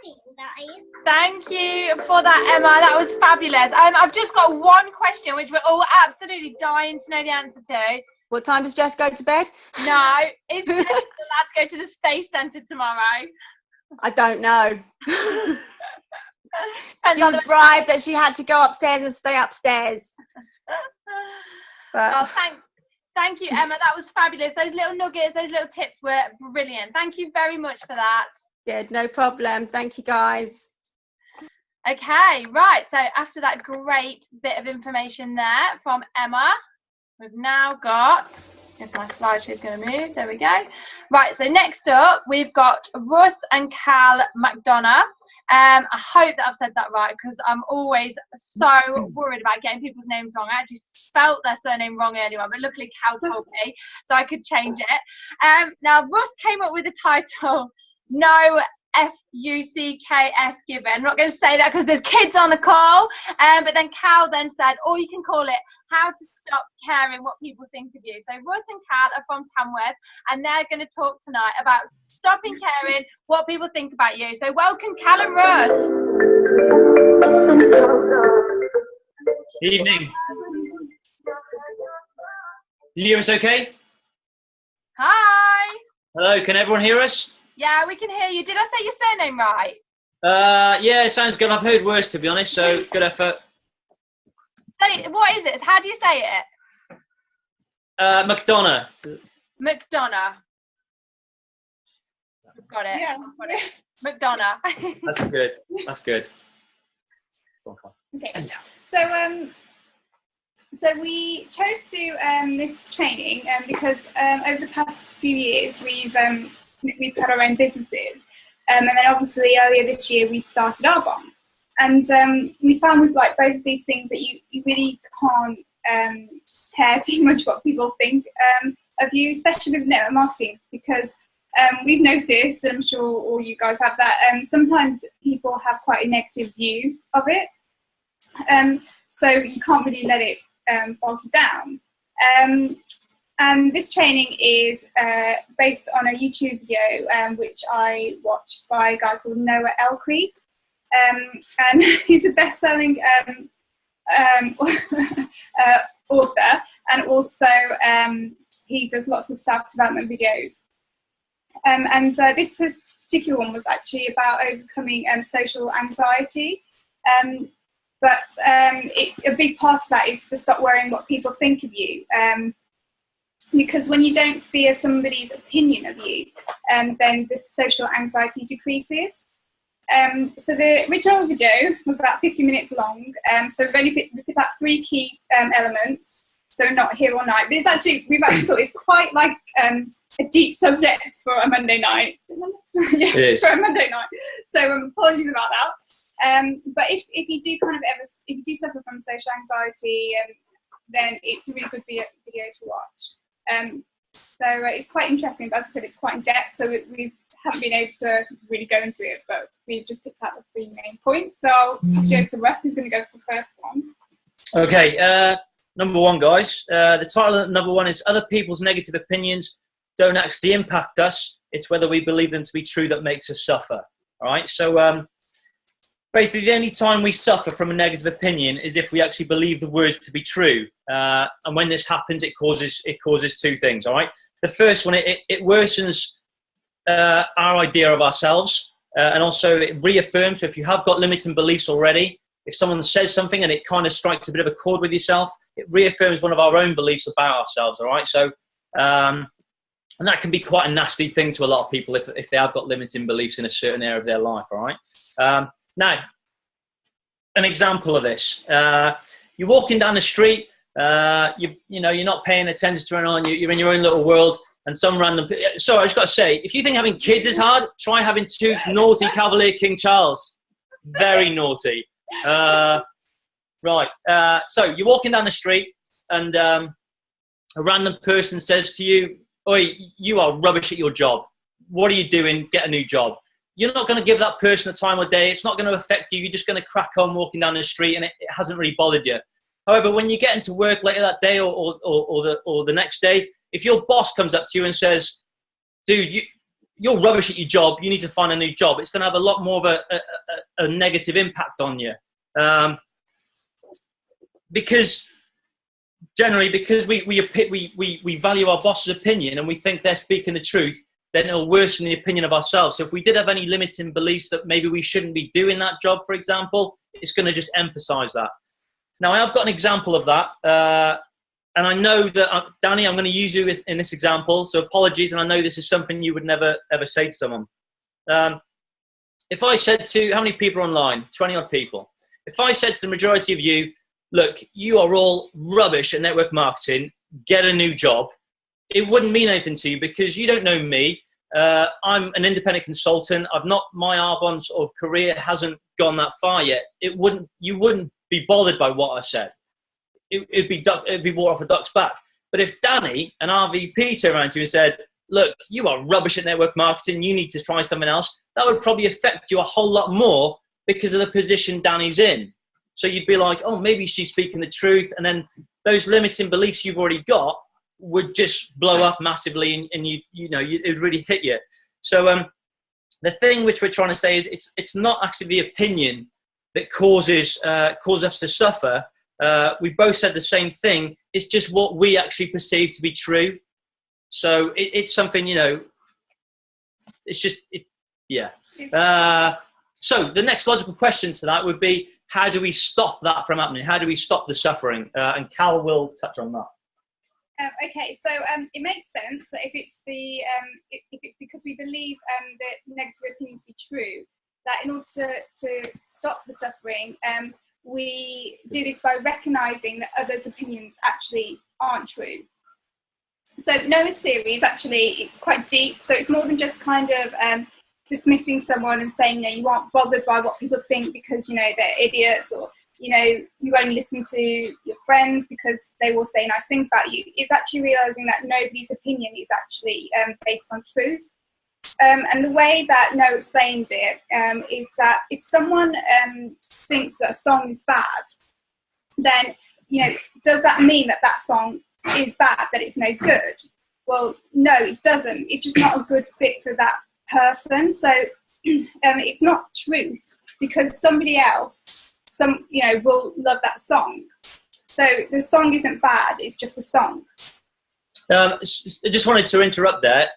pudding, guys. Thank you for that, Emma. That was fabulous. I've just got one question which we're all absolutely dying to know the answer to. What time does Jess go to bed? No, is Jess allowed to go to the Space Centre tomorrow? I don't know. Depends She on was bribed that she had to go upstairs and stay upstairs. But oh, thank you, Emma. That was fabulous. Those little nuggets, those little tips were brilliant. Thank you very much for that. yeah, no problem. Thank you, guys. Okay, right. So after that great bit of information there from Emma, we've now got, if my slideshow is going to move, there we go. Right, so next up, we've got Russ&Cal Mcdonagh. I hope that I've said that right, because I'm always so worried about getting people's names wrong. I actually spelt their surname wrong earlier on, but luckily Cal told me, so I could change it. Now, Russ came up with the title, No F-U-C-K-S Given. I'm not going to say that because there's kids on the call, but then Cal then said, or you can call it How to Stop Caring What People Think of You. So Russ and Cal are from Tamworth, and they're going to talk tonight about stopping caring what people think about you. So welcome, Cal and Russ. Evening. You hear us okay? Hi. Hello, can everyone hear us? Yeah, we can hear you. Did I say your surname right? Yeah, it sounds good. I've heard worse, to be honest, so good effort. So, what is it? How do you say it? Mcdonagh. Mcdonagh. Got it. Yeah. Got it. Mcdonagh. That's good. That's good. Okay. So we chose to do this training because over the past few years we've had our own businesses, And then obviously earlier this year we started our bond. And we found with like both of these things that you really can't care too much what people think of you, especially with network marketing, because we've noticed, and I'm sure all you guys have, that sometimes people have quite a negative view of it. So you can't really let it bog you down. And this training is based on a YouTube video which I watched by a guy called Noah Elcreek. And he's a best-selling author, and also he does lots of self-development videos. And this particular one was actually about overcoming social anxiety. But a big part of that is to stop worrying what people think of you. Because when you don't fear somebody's opinion of you, then the social anxiety decreases. So the original video was about 50 minutes long. So we picked out 3 key elements. So not here all night, but we've actually thought it's quite like a deep subject for a Monday night. Yeah, it is. For a Monday night. So apologies about that. But if you do if you do suffer from social anxiety, then it's a really good video to watch. So it's quite interesting, but as I said, it's quite in depth, so we haven't been able to really go into it, but we've just picked out the 3 main points. So I'll pass you over to Russ, who's going to go for the first one. Okay, number 1, guys. The title of number 1 is Other People's Negative Opinions Don't Actually Impact Us. It's whether we believe them to be true that makes us suffer. All right, so basically the only time we suffer from a negative opinion is if we actually believe the words to be true. And when this happens, it causes 2 things, all right? The first one, it worsens our idea of ourselves, and also it reaffirms. So if you have got limiting beliefs already, if someone says something and it kind of strikes a bit of a chord with yourself, it reaffirms one of our own beliefs about ourselves, all right? So, and that can be quite a nasty thing to a lot of people if they have got limiting beliefs in a certain area of their life, all right? Now, an example of this, you're walking down the street, you're not paying attention to anyone, you're in your own little world, and some random... Sorry, I just got to say, if you think having kids is hard, try having 2 naughty Cavalier King Charles. Very naughty. Right, so you're walking down the street, and a random person says to you, "Oi, you are rubbish at your job. What are you doing? Get a new job." You're not going to give that person a time of day. It's not going to affect you. You're just going to crack on walking down the street, and it hasn't really bothered you. However, when you get into work later that day or the next day, if your boss comes up to you and says, "Dude, you're rubbish at your job. You need to find a new job," it's going to have a lot more of a negative impact on you. Because generally, because we value our boss's opinion and we think they're speaking the truth, then it'll worsen the opinion of ourselves. So if we did have any limiting beliefs that maybe we shouldn't be doing that job, for example, it's going to just emphasize that. Now, I have got an example of that. And I know that, Danny, I'm going to use you in this example. So apologies. And I know this is something you would never, ever say to someone. If I said to, how many people are online? 20 odd people. If I said to the majority of you, "Look, you are all rubbish at network marketing, get a new job," it wouldn't mean anything to you because you don't know me. I'm an independent consultant. My Arbonne sort of career hasn't gone that far yet. You wouldn't be bothered by what I said. It'd be water off a duck's back. But if Danny, an RVP, turned around to you and said, "Look, you are rubbish at network marketing, you need to try something else," that would probably affect you a whole lot more because of the position Danny's in. So you'd be like, "Oh, maybe she's speaking the truth," and then those limiting beliefs you've already got would just blow up massively, and it would really hit you. So the thing which we're trying to say is it's not actually the opinion that causes us to suffer. We both said the same thing. It's just what we actually perceive to be true. So it's something, it's just, yeah. So the next logical question to that would be, how do we stop that from happening? How do we stop the suffering? And Cal will touch on that. Okay, so it makes sense that if it's because we believe the negative opinion to be true, that in order to stop the suffering, we do this by recognizing that others' opinions actually aren't true. So Noah's theory is actually, it's quite deep. So it's more than just kind of dismissing someone and saying, you aren't bothered by what people think because, they're idiots, or, you only listen to your friends because they will say nice things about you. It's actually realising that nobody's opinion is actually based on truth. And the way that Noah explained it is that if someone thinks that a song is bad, then, does that mean that that song is bad, that it's no good? Well, no, it doesn't. It's just not a good fit for that person. So it's not truth, because somebody else, will love that song. So the song isn't bad, it's just a song. I just wanted to interrupt there.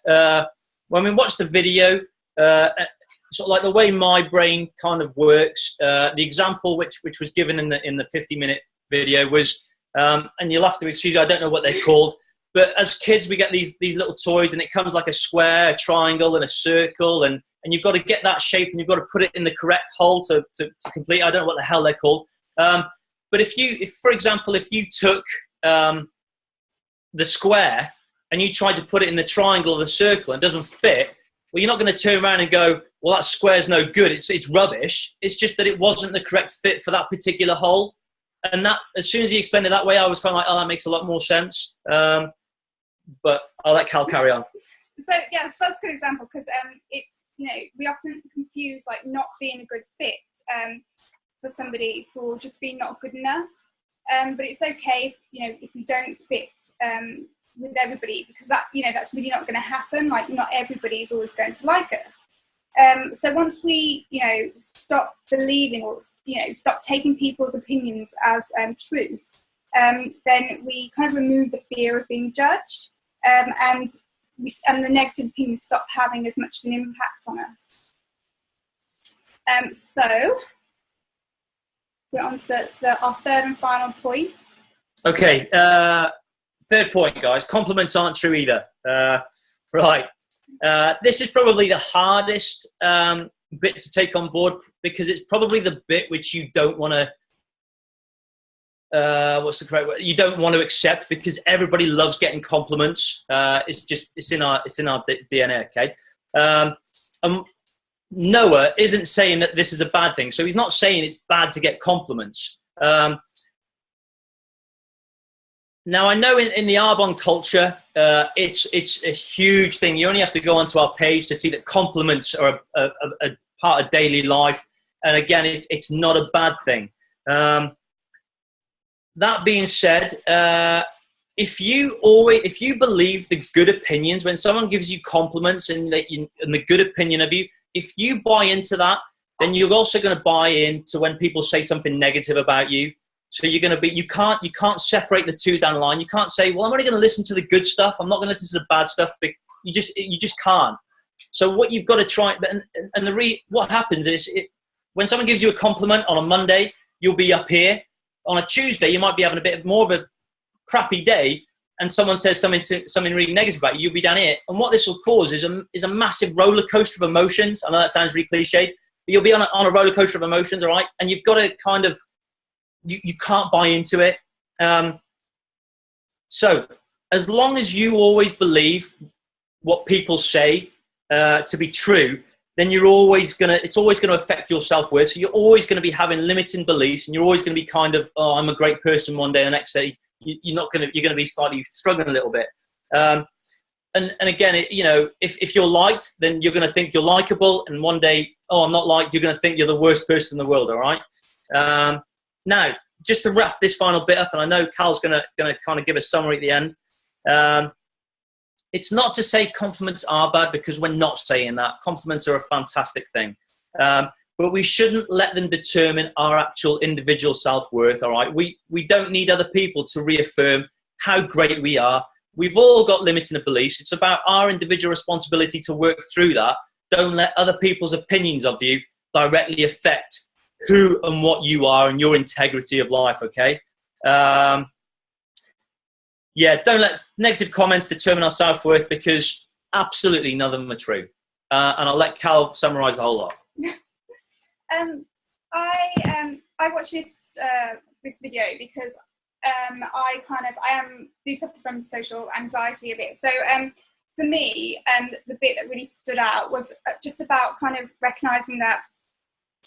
When we watched the video, sort of like the way my brain kind of works, the example which was given in the 50-minute video was, and you'll have to excuse me, I don't know what they're called, but as kids we get these little toys, and it comes like a square, a triangle, and a circle, and you've got to get that shape, and you've got to put it in the correct hole to complete. I don't know what the hell they're called. But if for example, if you took the square and you tried to put it in the triangle or the circle and it doesn't fit, well, you're not going to turn around and go, well, that square's no good, it's rubbish. It's just that it wasn't the correct fit for that particular hole. And that, as soon as he explained it that way, I was kind of like, oh, that makes a lot more sense. But I'll let Cal carry on. So yeah, so that's a good example, because it's, we often confuse like not being a good fit for somebody for just being not good enough. But it's okay, if we don't fit with everybody, because that, that's really not going to happen. Like, not everybody is always going to like us. So once we, stop believing, or stop taking people's opinions as truth, then we kind of remove the fear of being judged, and the negative opinions stop having as much of an impact on us. So we're on to our third and final point. Okay, third point, guys. Compliments aren't true either. Right. This is probably the hardest bit to take on board, because it's probably the bit which you don't want to, what's the correct word? You don't want to accept, because everybody loves getting compliments. It's in our DNA. Okay. Noah isn't saying that this is a bad thing, so he's not saying it's bad to get compliments. Now, I know in the Arbonne culture, it's a huge thing. You only have to go onto our page to see that compliments are a part of daily life. And again, it's not a bad thing. That being said, if you believe the good opinions, when someone gives you compliments and the good opinion of you, if you buy into that, then you're also going to buy into when people say something negative about you. So you're going to be, you can't separate the two down the line. You can't say, well, I'm only going to listen to the good stuff, I'm not going to listen to the bad stuff. But you just can't. So what you've got to try, what happens is, when someone gives you a compliment on a Monday, you'll be up here. On a Tuesday, you might be having a bit more of a crappy day, and someone says something really negative about you, you'll be down here. And what this will cause is a massive roller coaster of emotions. I know that sounds really cliched, but you'll be on a roller coaster of emotions, all right? And you've got to kind of, you can't buy into it. So as long as you always believe what people say to be true, then it's always going to affect your self-worth. So you're always going to be having limiting beliefs, and you're always going to be kind of, oh, I'm a great person one day, the next day you're going to be slightly struggling a little bit. And again, if you're liked, then you're going to think you're likable, and one day, oh, I'm not liked, you're going to think you're the worst person in the world. All right. Now, just to wrap this final bit up, and I know Cal's going to kind of give a summary at the end. It's not to say compliments are bad, because we're not saying that. Compliments are a fantastic thing. But we shouldn't let them determine our actual individual self-worth, all right? We don't need other people to reaffirm how great we are. We've all got limiting beliefs. It's about our individual responsibility to work through that. Don't let other people's opinions of you directly affect who and what you are and your integrity of life, okay? Yeah, don't let negative comments determine our self-worth, because absolutely none of them are true. And I'll let Cal summarise the whole lot. I watched this video because I do suffer from social anxiety a bit. So for me, the bit that really stood out was just about kind of recognising that,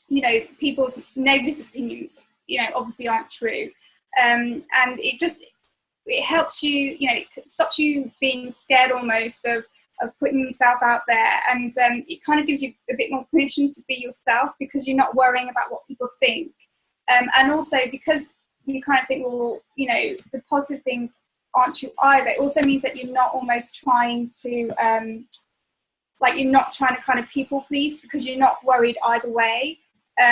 you know, people's negative opinions, you know, obviously aren't true. And it helps you, you know, it stops you being scared almost of putting yourself out there, and it kind of gives you a bit more permission to be yourself, because you're not worrying about what people think. And also because you kind of think, well, you know, the positive things aren't true either. It also means that you're not almost trying to, like, you're not trying to kind of people please, because you're not worried either way.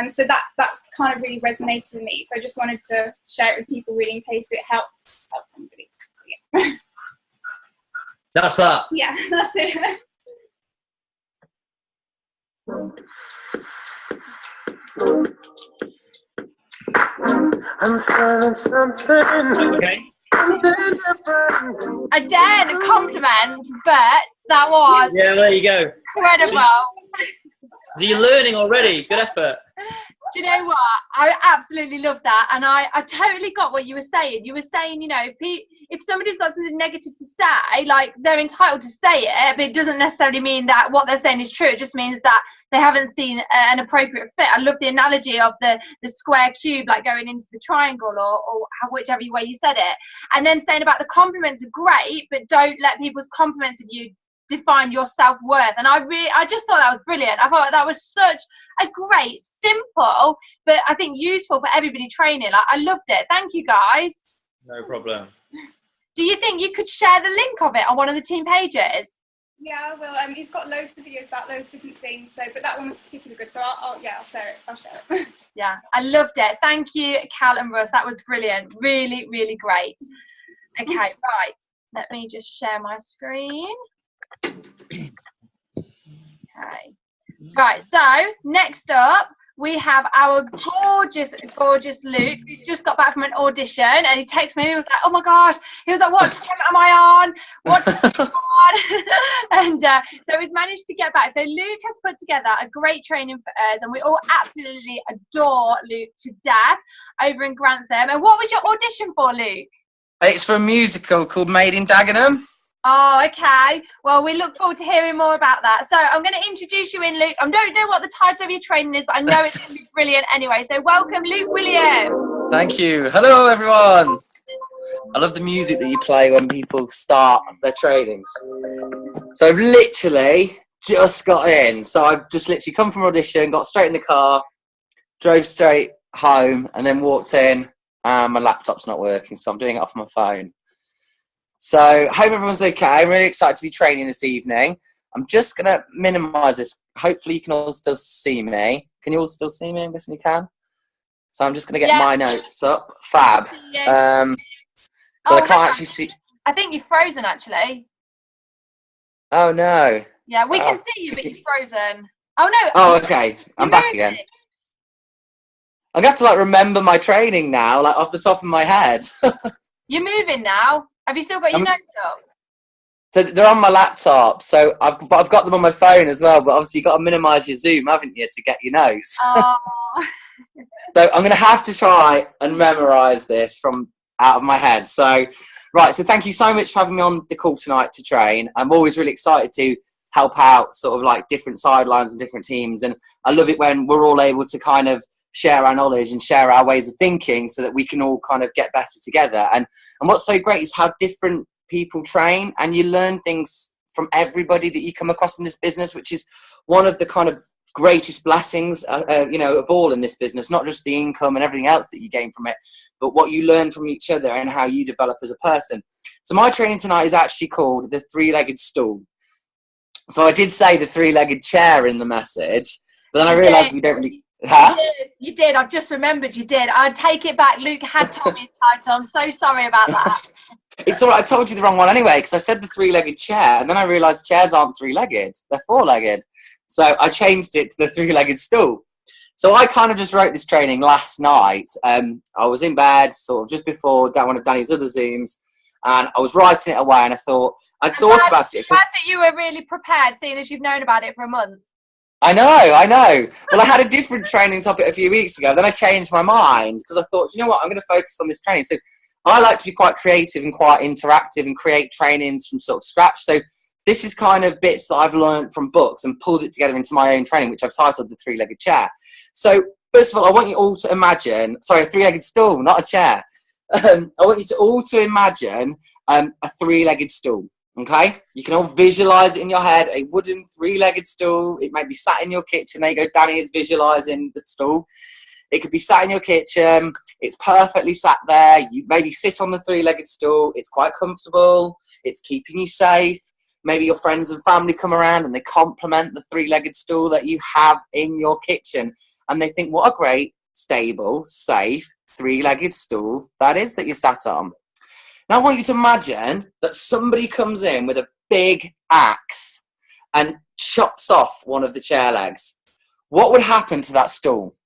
So that's kind of really resonated with me. So I just wanted to share it with people, really, in case it helped somebody. Yeah. That's that. Yeah, that's it. I'm feeling something. Okay. Again, a compliment, but that was Yeah, there you go. incredible. So you're learning already. Good effort. Do you know what? I absolutely love that, and I totally got what you were saying. You were saying, you know, if somebody's got something negative to say, like, they're entitled to say it, but it doesn't necessarily mean that what they're saying is true. It just means that they haven't seen an appropriate fit. I love the analogy of the square cube, like going into the triangle, or whichever way you said it. And then saying about the compliments are great, but don't let people's compliments of you define your self-worth. And I just thought that was brilliant. I thought that was such a great, simple, but I think useful for everybody training. I loved it. Thank you, guys. No problem. Do you think you could share the link of it on one of the team pages? Yeah, well, he's got loads of videos about loads of different things. So, but that one was particularly good. So I'll share it. I'll share it. Yeah, I loved it. Thank you, Cal and Russ. That was brilliant. Really, really great. Okay, right. Let me just share my screen. Okay. Right, so next up we have our gorgeous Luke, who's just got back from an audition, and he texted me, he was like, oh my gosh, he was like, what time am I on? What time am I on? And so he's managed to get back. So Luke has put together a great training for us, and we all absolutely adore Luke to death over in Grantham. And what was your audition for, Luke? It's for a musical called Made in Dagenham. Oh, okay. Well, we look forward to hearing more about that. So I'm going to introduce you in, Luke. I don't know what the title of your training is, but I know it's going to be brilliant anyway. So welcome, Luke William. Thank you. Hello, everyone. I love the music that you play when people start their trainings. So I've literally just got in. So I've just literally come from audition, got straight in the car, drove straight home, and then walked in. My laptop's not working, so I'm doing it off my phone. So, hope everyone's okay. I'm really excited to be training this evening. I'm just going to minimise this. Hopefully you can all still see me. Can you all still see me? I'm guessing you can. So I'm just going to get my notes up. Fab. So I can't actually see. I think you're frozen, actually. Oh, no. Yeah, we can see you, but you're frozen. Oh, no. Oh, okay. I'm back again. I'm going to have to, remember my training now, off the top of my head. You're moving now. Have you still got your notes up? So they're on my laptop. So I've got them on my phone as well. But obviously you've got to minimise your Zoom, haven't you, to get your notes? Oh. So I'm going to have to try and memorise this from out of my head. So, right. So thank you so much for having me on the call tonight to train. I'm always really excited to help out sort of different sidelines and different teams. And I love it when we're all able to kind of share our knowledge and share our ways of thinking so that we can all kind of get better together. And what's so great is how different people train, and you learn things from everybody that you come across in this business, which is one of the kind of greatest blessings, of all in this business, not just the income and everything else that you gain from it, but what you learn from each other and how you develop as a person. So my training tonight is actually called the three-legged stool. So I did say the three-legged chair in the message, but then I realised we don't really... Huh? You did. I've just remembered you did. I'd take it back. Luke had told me his title. I'm so sorry about that. It's all right. I told you the wrong one anyway, because I said the three-legged chair, and then I realised chairs aren't three-legged. They're four-legged. So I changed it to the three-legged stool. So I kind of just wrote this training last night. I was in bed, sort of just before one of Danny's other Zooms, and I was writing it away, and I thought about it. Glad that you were really prepared, seeing as you've known about it for a month. I know. Well, I had a different training topic a few weeks ago. Then I changed my mind because I thought, you know what, I'm going to focus on this training. So I like to be quite creative and quite interactive and create trainings from sort of scratch. So this is kind of bits that I've learned from books and pulled it together into my own training, which I've titled The Three-Legged Chair. So first of all, I want you all to imagine, sorry, a three-legged stool, not a chair. I want you to all to imagine a three-legged stool. Okay, you can all visualize it in your head, a wooden three-legged stool. It may be sat in your kitchen. There you go, Danny is visualizing the stool. It could be sat in your kitchen. It's perfectly sat there. You maybe sit on the three-legged stool. It's quite comfortable. It's keeping you safe. Maybe your friends and family come around and they compliment the three-legged stool that you have in your kitchen. And they think, what a great, stable, safe, three-legged stool that is that you sat on. Now I want you to imagine that somebody comes in with a big axe and chops off one of the chair legs. What would happen to that stool?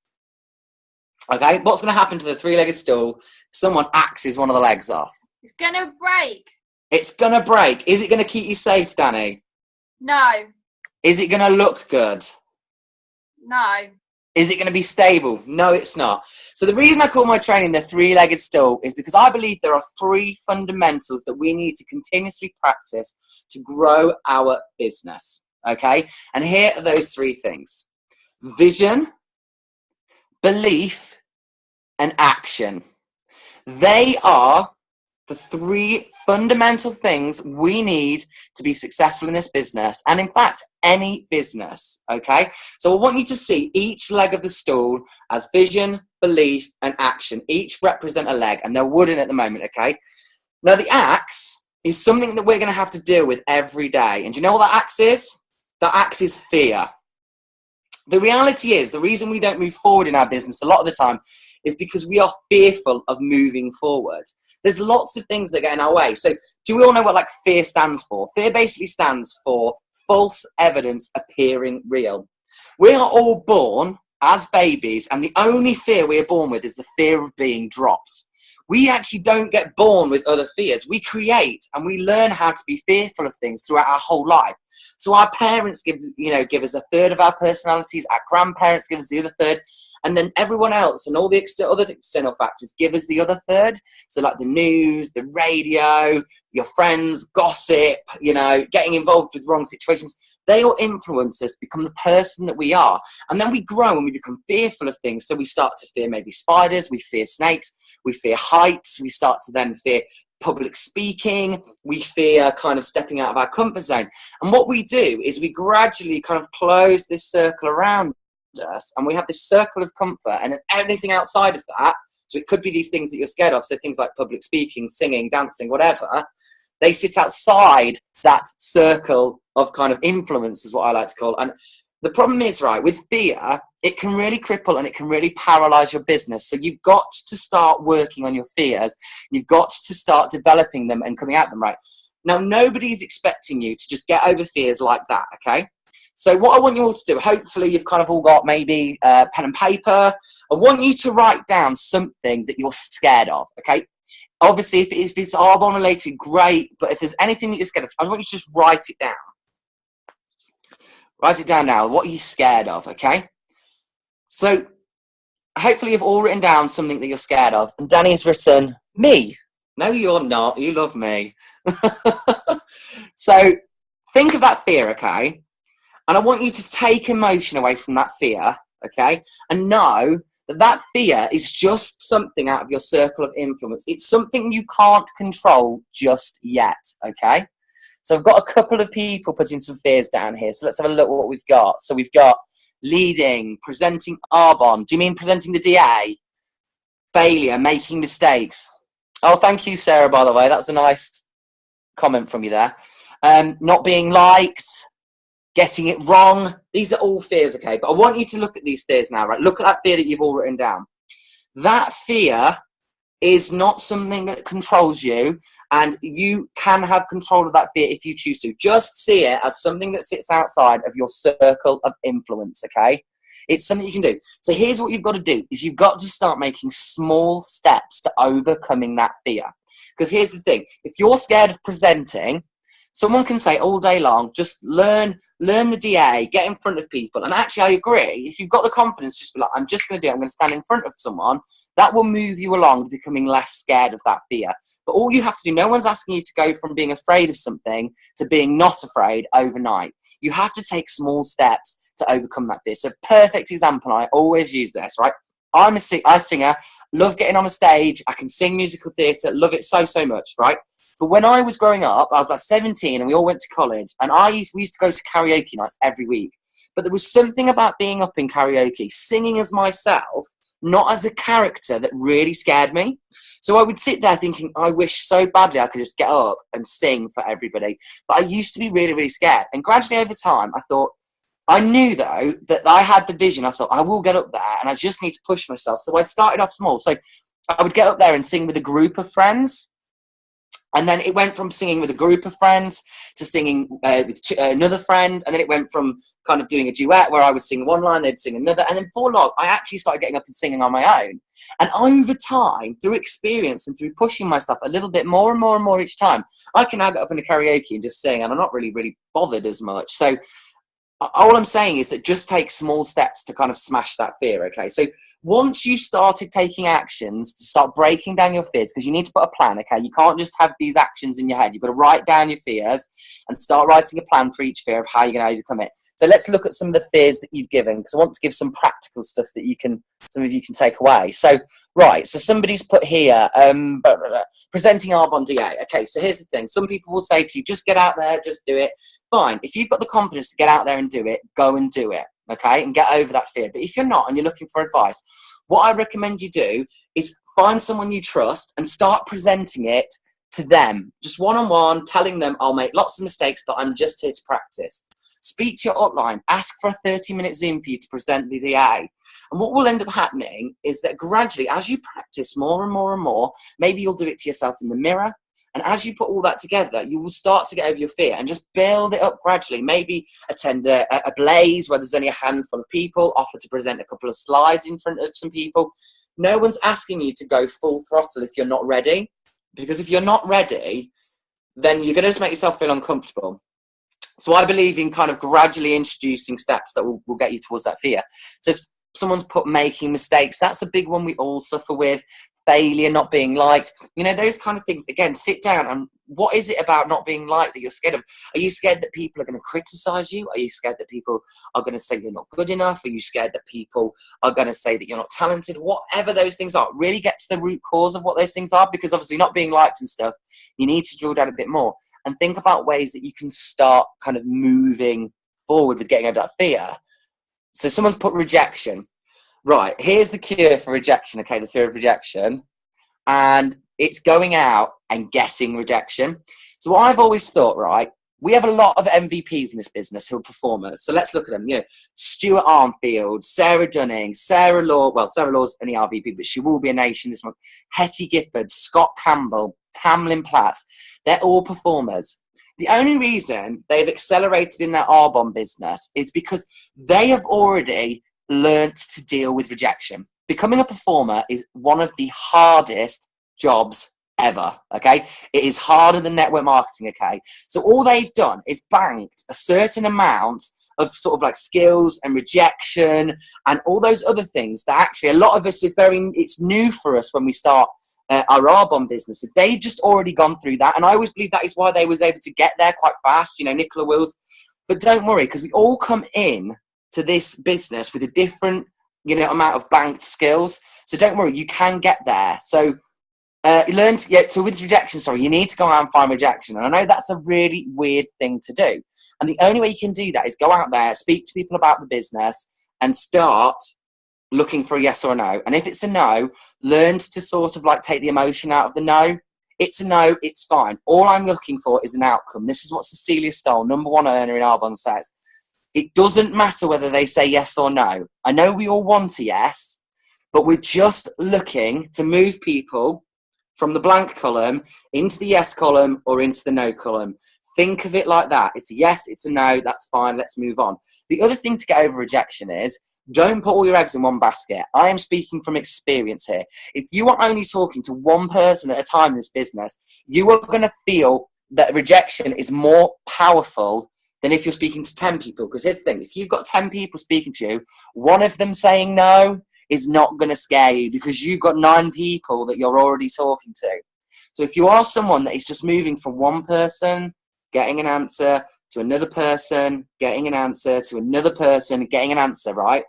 Okay, what's going to happen to the three-legged stool if someone axes one of the legs off? It's going to break. It's going to break. Is it going to keep you safe, Danny? No. Is it going to look good? No. Is it going to be stable? No, it's not. So the reason I call my training the three-legged stool is because I believe there are three fundamentals that we need to continuously practice to grow our business. Okay? And here are those three things: vision, belief, and action. They are the three fundamental things we need to be successful in this business, and in fact any business. Okay, so I want you to see each leg of the stool as vision, belief, and action. Each represent a leg, and they're wooden at the moment. Okay, now the axe is something that we're going to have to deal with every day. And do you know what that axe is? That axe is fear. The reality is, the reason we don't move forward in our business a lot of the time is because we are fearful of moving forward. There's lots of things that get in our way. So do we all know what like fear stands for? Fear basically stands for false evidence appearing real. We are all born as babies, and the only fear we are born with is the fear of being dropped. We actually don't get born with other fears. We create and we learn how to be fearful of things throughout our whole life. So our parents give us a third of our personalities, our grandparents give us the other third, and then everyone else and all the other external factors give us the other third. So like the news, the radio, your friends, gossip, getting involved with wrong situations, they all influence us, become the person that we are. And then we grow and we become fearful of things. So we start to fear maybe spiders, we fear snakes, we fear heights, we start to then fear public speaking, we fear kind of stepping out of our comfort zone. And what we do is we gradually kind of close this circle around us, and we have this circle of comfort, and then everything outside of that, so it could be these things that you're scared of, so things like public speaking, singing, dancing, whatever, they sit outside that circle of kind of influence, is what I like to call. And the problem is, right, with fear, it can really cripple and it can really paralyze your business. So you've got to start working on your fears. You've got to start developing them and coming at them, right? Now, nobody's expecting you to just get over fears like that, okay? So what I want you all to do, hopefully you've kind of all got maybe pen and paper. I want you to write down something that you're scared of, okay? Obviously, if it's Arbonne related, great. But if there's anything that you're scared of, I want you to just write it down. Write it down now. What are you scared of, okay? So hopefully you've all written down something that you're scared of. And Danny's written, me. No, you're not. You love me. So think of that fear, okay? And I want you to take emotion away from that fear, okay? And know that that fear is just something out of your circle of influence. It's something you can't control just yet, okay? So I've got a couple of people putting some fears down here. So let's have a look at what we've got. So we've got leading, presenting Arbonne. Do you mean presenting the DA? Failure, making mistakes. Oh, thank you, Sarah, by the way. That was a nice comment from you there. Not being liked, getting it wrong. These are all fears, okay? But I want you to look at these fears now, right? Look at that fear that you've all written down. That fear is not something that controls you, and you can have control of that fear if you choose to. Just see it as something that sits outside of your circle of influence, okay? It's something you can do. So here's what you've got to do, is you've got to start making small steps to overcoming that fear. Because here's the thing, if you're scared of presenting, Someone can say all day long, just learn the DA, get in front of people. And actually, I agree. If you've got the confidence, just be like, I'm just going to do it. I'm going to stand in front of someone. That will move you along, becoming less scared of that fear. But all you have to do, no one's asking you to go from being afraid of something to being not afraid overnight. You have to take small steps to overcome that fear. So perfect example, I always use this, right? I'm a singer, love getting on a stage. I can sing musical theatre, love it so much, right? But when I was growing up, I was about 17 and we all went to college, and we used to go to karaoke nights every week. But there was something about being up in karaoke, singing as myself, not as a character, that really scared me. So I would sit there thinking, I wish so badly I could just get up and sing for everybody. But I used to be really, really scared. And gradually over time, I thought, I knew though that I had the vision. I thought, I will get up there and I just need to push myself. So I started off small. So I would get up there and sing with a group of friends. And then it went from singing with a group of friends to singing with another friend. And then it went from kind of doing a duet where I would sing one line, they'd sing another. And then before long, I actually started getting up and singing on my own. And over time, through experience and through pushing myself a little bit more and more and more each time, I can now get up in a karaoke and just sing. And I'm not really bothered as much. So all I'm saying is that just take small steps to kind of smash that fear, okay? So once you've started taking actions to start breaking down your fears, because you need to put a plan, okay? You can't just have these actions in your head. You've got to write down your fears and start writing a plan for each fear of how you're going to overcome it. So let's look at some of the fears that you've given, because I want to give some practical stuff that some of you can take away. So, right, so somebody's put here, presenting Arbonne DA. Okay, so here's the thing. Some people will say to you, just get out there, just do it. Fine. If you've got the confidence to get out there and do it, go and do it, okay, and get over that fear. But if you're not and you're looking for advice, what I recommend you do is find someone you trust and start presenting it to them, just one-on-one, telling them, I'll make lots of mistakes, but I'm just here to practice. Speak to your upline, ask for a 30-minute Zoom for you to present the DA. And what will end up happening is that gradually, as you practice more and more and more, maybe you'll do it to yourself in the mirror. And as you put all that together, you will start to get over your fear and just build it up gradually. Maybe attend a blaze where there's only a handful of people, offer to present a couple of slides in front of some people. No one's asking you to go full throttle if you're not ready. Because if you're not ready, then you're going to just make yourself feel uncomfortable. So I believe in kind of gradually introducing steps that will get you towards that fear. So if someone's put making mistakes, that's a big one we all suffer with. Failure, not being liked, those kind of things. Again, sit down and what is it about not being liked that you're scared of? Are you scared that people are going to criticize you? Are you scared that people are going to say you're not good enough? Are you scared that people are going to say that you're not talented? Whatever those things are, really get to the root cause of what those things are, because obviously not being liked and stuff, you need to drill down a bit more and think about ways that you can start kind of moving forward with getting over that fear. So someone's put rejection. Right, here's the cure for rejection, okay, the fear of rejection. And it's going out and getting rejection. So what I've always thought, right, we have a lot of MVPs in this business who are performers. So let's look at them. Stuart Armfield, Sarah Dunning, Sarah Law. Well, Sarah Law's an ERVP, but she will be a nation this month. Hetty Gifford, Scott Campbell, Tamlin Platts. They're all performers. The only reason they've accelerated in their Arbonne business is because they have already learnt to deal with rejection. Becoming a performer is one of the hardest jobs ever, okay? It is harder than network marketing, okay? So all they've done is banked a certain amount of sort of like skills and rejection and all those other things that actually a lot of us it's new for us when we start our Arbonne business. They've just already gone through that, and I always believe that is why they was able to get there quite fast, Nicola Wills. But don't worry, because we all come in to this business with a different, amount of banked skills. So don't worry, you can get there. So with rejection, you need to go out and find rejection. And I know that's a really weird thing to do. And the only way you can do that is go out there, speak to people about the business and start looking for a yes or a no. And if it's a no, learn to sort of like take the emotion out of the no. It's a no, it's fine. All I'm looking for is an outcome. This is what Cecilia Stoll, #1 earner in Arbonne, says. It doesn't matter whether they say yes or no. I know we all want a yes, but we're just looking to move people from the blank column into the yes column or into the no column. Think of it like that. It's a yes, it's a no, that's fine, let's move on. The other thing to get over rejection is don't put all your eggs in one basket. I am speaking from experience here. If you are only talking to one person at a time in this business, you are going to feel that rejection is more powerful than if you're speaking to 10 people. Because here's the thing, if you've got 10 people speaking to you, one of them saying no is not going to scare you, because you've got 9 people that you're already talking to. So if you are someone that is just moving from one person, getting an answer, to another person, getting an answer, to another person, getting an answer, right?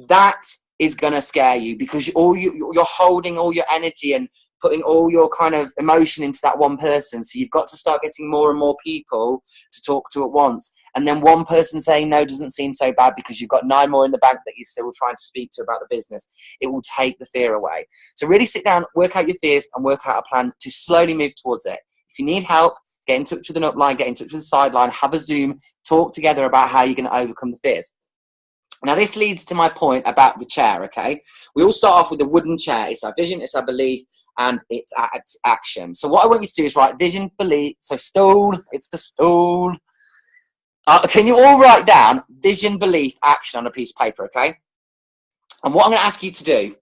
That is going to scare you, because you're holding all your energy and putting all your kind of emotion into that one person. So you've got to start getting more and more people to talk to at once. And then one person saying no doesn't seem so bad, because you've got 9 more in the bank that you're still trying to speak to about the business. It will take the fear away. So really sit down, work out your fears, and work out a plan to slowly move towards it. If you need help, get in touch with an upline, get in touch with the sideline, have a Zoom, talk together about how you're going to overcome the fears. Now, this leads to my point about the chair, okay? We all start off with a wooden chair. It's our vision, it's our belief, and it's our action. So what I want you to do is write vision, belief, so stool, it's the stool. Can you all write down vision, belief, action on a piece of paper, okay? And what I'm going to ask you to do,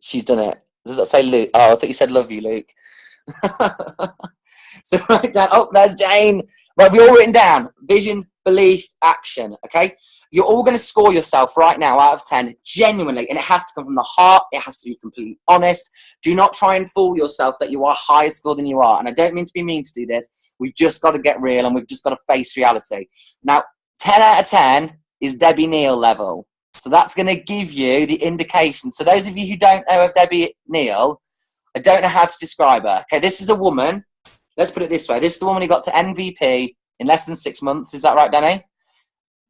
she's done it. Does that say Luke? Oh, I thought you said love you, Luke. So write down, oh, there's Jane. Right, we've all written down vision, belief, action, okay? You're all going to score yourself right now out of 10, genuinely, and it has to come from the heart. It has to be completely honest. Do not try and fool yourself that you are higher score than you are. And I don't mean to be mean to do this. We've just got to get real, and we've just got to face reality. Now, 10 out of 10 is Debbie Neal level. So that's going to give you the indication. So those of you who don't know of Debbie Neal, I don't know how to describe her. Okay, this is a woman. Let's put it this way. This is the woman who got to MVP in less than 6 months. Is that right, Danny?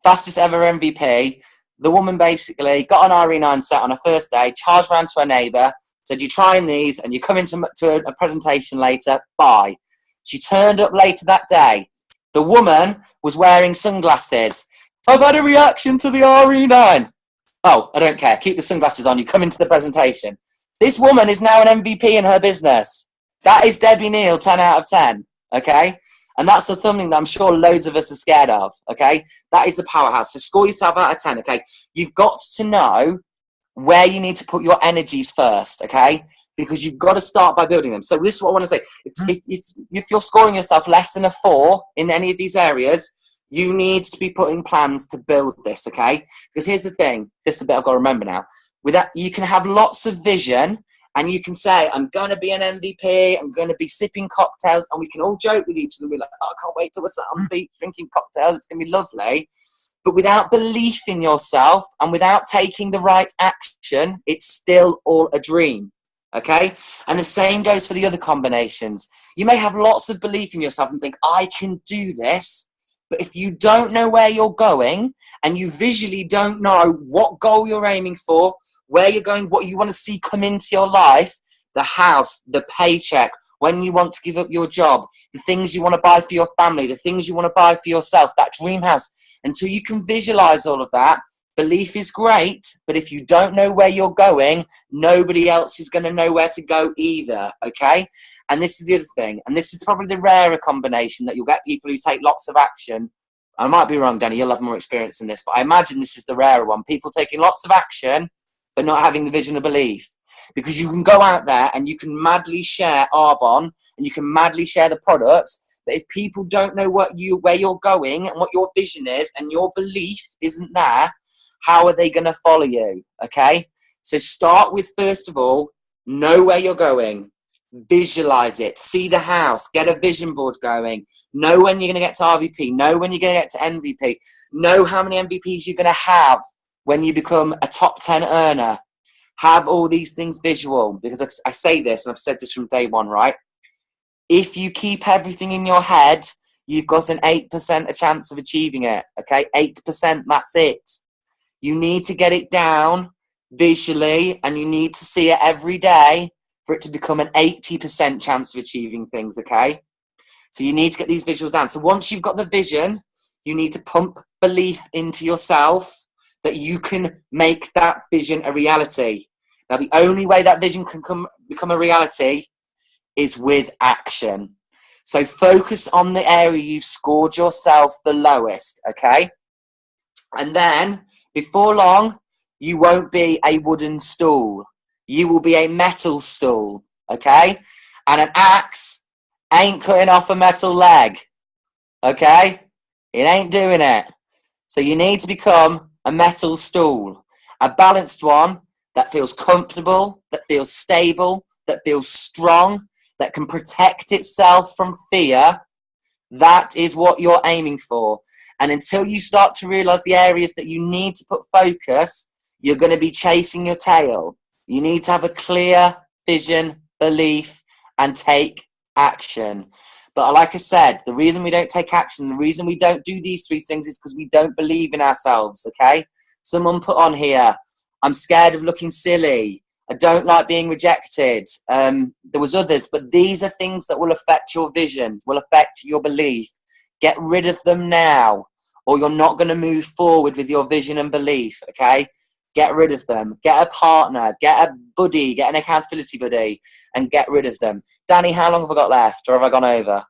Fastest ever MVP. The woman basically got an RE9 set on her first day, charged around to her neighbour, said, you're trying these and you're coming to a presentation later. Bye. She turned up later that day. The woman was wearing sunglasses. I've had a reaction to the RE9. Oh, I don't care. Keep the sunglasses on. You come into the presentation. This woman is now an MVP in her business. That is Debbie Neal, 10 out of 10, okay? And that's the thumbnail that I'm sure loads of us are scared of, okay? That is the powerhouse. So score yourself out of 10, okay? You've got to know where you need to put your energies first, okay? Because you've got to start by building them. So this is what I want to say. If you're scoring yourself less than a 4 in any of these areas, you need to be putting plans to build this, okay? Because here's the thing. This is the bit I've got to remember now. With that, you can have lots of vision, and you can say, I'm going to be an MVP, I'm going to be sipping cocktails, and we can all joke with each other. We're like, oh, I can't wait till we're sat on the beach drinking cocktails. It's going to be lovely. But without belief in yourself and without taking the right action, it's still all a dream, okay? And the same goes for the other combinations. You may have lots of belief in yourself and think, I can do this. But if you don't know where you're going and you visually don't know what goal you're aiming for, where you're going, what you want to see come into your life, the house, the paycheck, when you want to give up your job, the things you want to buy for your family, the things you want to buy for yourself, that dream house, until you can visualize all of that, belief is great, but if you don't know where you're going, nobody else is going to know where to go either, okay? And this is the other thing, and this is probably the rarer combination, that you'll get people who take lots of action. I might be wrong, Danny, you'll have more experience in this, but I imagine this is the rarer one. People taking lots of action, but not having the vision of belief. Because you can go out there and you can madly share Arbonne and you can madly share the products, but if people don't know where you're going and what your vision is and your belief isn't there, how are they going to follow you? Okay, so start with, first of all, know where you're going, visualize it, see the house, get a vision board going, know when you're going to get to RVP, know when you're going to get to MVP, know how many MVPs you're going to have when you become a top 10 earner. Have all these things visual, because I say this, and I've said this from day one, right? If you keep everything in your head, you've got an 8% a chance of achieving it, okay? 8%, that's it. You need to get it down visually, and you need to see it every day for it to become an 80% chance of achieving things, okay? So you need to get these visuals down. So once you've got the vision, you need to pump belief into yourself that you can make that vision a reality. Now, the only way that vision can become a reality is with action. So focus on the area you've scored yourself the lowest, okay? And then, before long, you won't be a wooden stool. You will be a metal stool, okay? And an axe ain't cutting off a metal leg. Okay? It ain't doing it. So you need to become a metal stool, a balanced one that feels comfortable, that feels stable, that feels strong, that can protect itself from fear. That is what you're aiming for. And until you start to realize the areas that you need to put focus, you're going to be chasing your tail. You need to have a clear vision, belief, and take action. But like I said, the reason we don't take action, the reason we don't do these 3 things is because we don't believe in ourselves, okay? Someone put on here, I'm scared of looking silly. I don't like being rejected. There was others, but these are things that will affect your vision, will affect your belief. Get rid of them now, or you're not going to move forward with your vision and belief, okay? Get rid of them. Get a partner, get a buddy, get an accountability buddy, and get rid of them. Danny, how long have I got left, or have I gone over?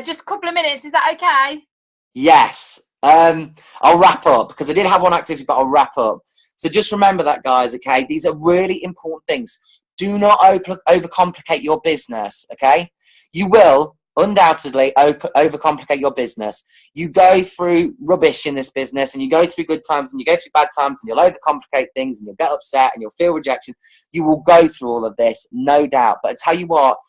Just a couple of minutes, is that okay? Yes. I'll wrap up, because I did have one activity, but I'll wrap up. So just remember that, guys, okay? These are really important things. Do not overcomplicate your business, okay? You will undoubtedly overcomplicate your business. You go through rubbish in this business, and you go through good times, and you go through bad times, and you'll overcomplicate things, and you'll get upset, and you'll feel rejection. You will go through all of this, no doubt. But I tell you what,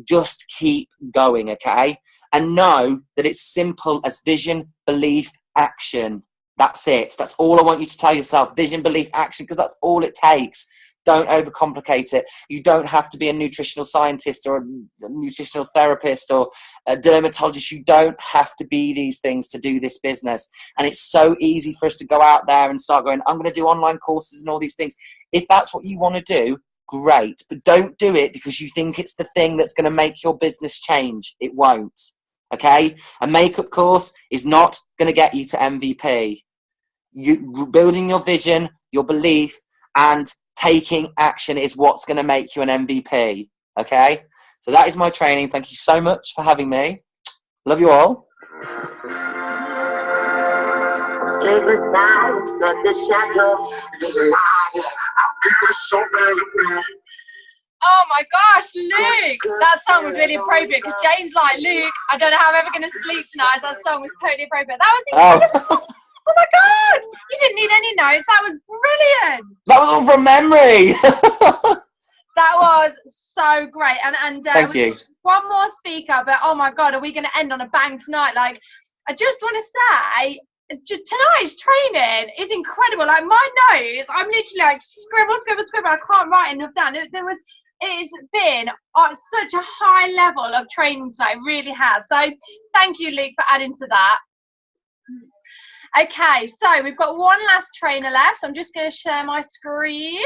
just keep going, okay? And know that it's simple as vision, belief, action. That's it. That's all I want you to tell yourself. Vision, belief, action, because that's all it takes. Don't overcomplicate it. You don't have to be a nutritional scientist or a nutritional therapist or a dermatologist. You don't have to be these things to do this business. And it's so easy for us to go out there and start going, I'm going to do online courses and all these things. If that's what you want to do, great. But don't do it because you think it's the thing that's going to make your business change. It won't. Okay? A makeup course is not going to get you to MVP. You building your vision, your belief, and taking action is what's going to make you an MVP. Okay? So that is my training. Thank you so much for having me. Love you all. Sleepless nights at the shadow. Oh my gosh, Luke! That song was really appropriate because Jane's like, Luke, I don't know how I'm ever going to sleep tonight. So that song was totally appropriate. That was incredible. Oh my God! You didn't need any notes. That was brilliant. That was all from memory. That was so great. And thank you. One more speaker, but oh my God, are we going to end on a bang tonight? Like, I just want to say, tonight's training is incredible. Like my notes, I'm literally like scribble. I can't write enough down. It's been at such a high level of training tonight. It really has. So thank you, Luke, for adding to that. Okay, so we've got one last trainer left. So I'm just going to share my screen.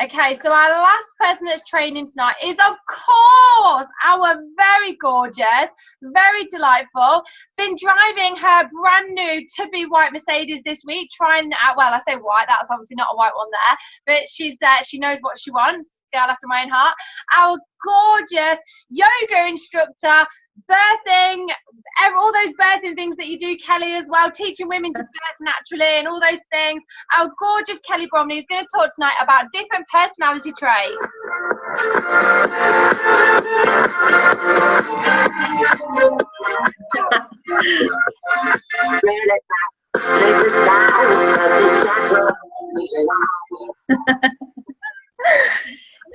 Okay, so our last person that's training tonight is, of course, our very gorgeous, very delightful, been driving her brand new to-be white Mercedes this week, trying out, well, I say white, that's obviously not a white one there, but she knows what she wants, girl after my own heart. Our gorgeous yoga instructor, birthing, all those birthing things that you do, Kelly, as well, teaching women to birth naturally and all those things. Our gorgeous Kelly Bromley is going to talk tonight about different personality traits.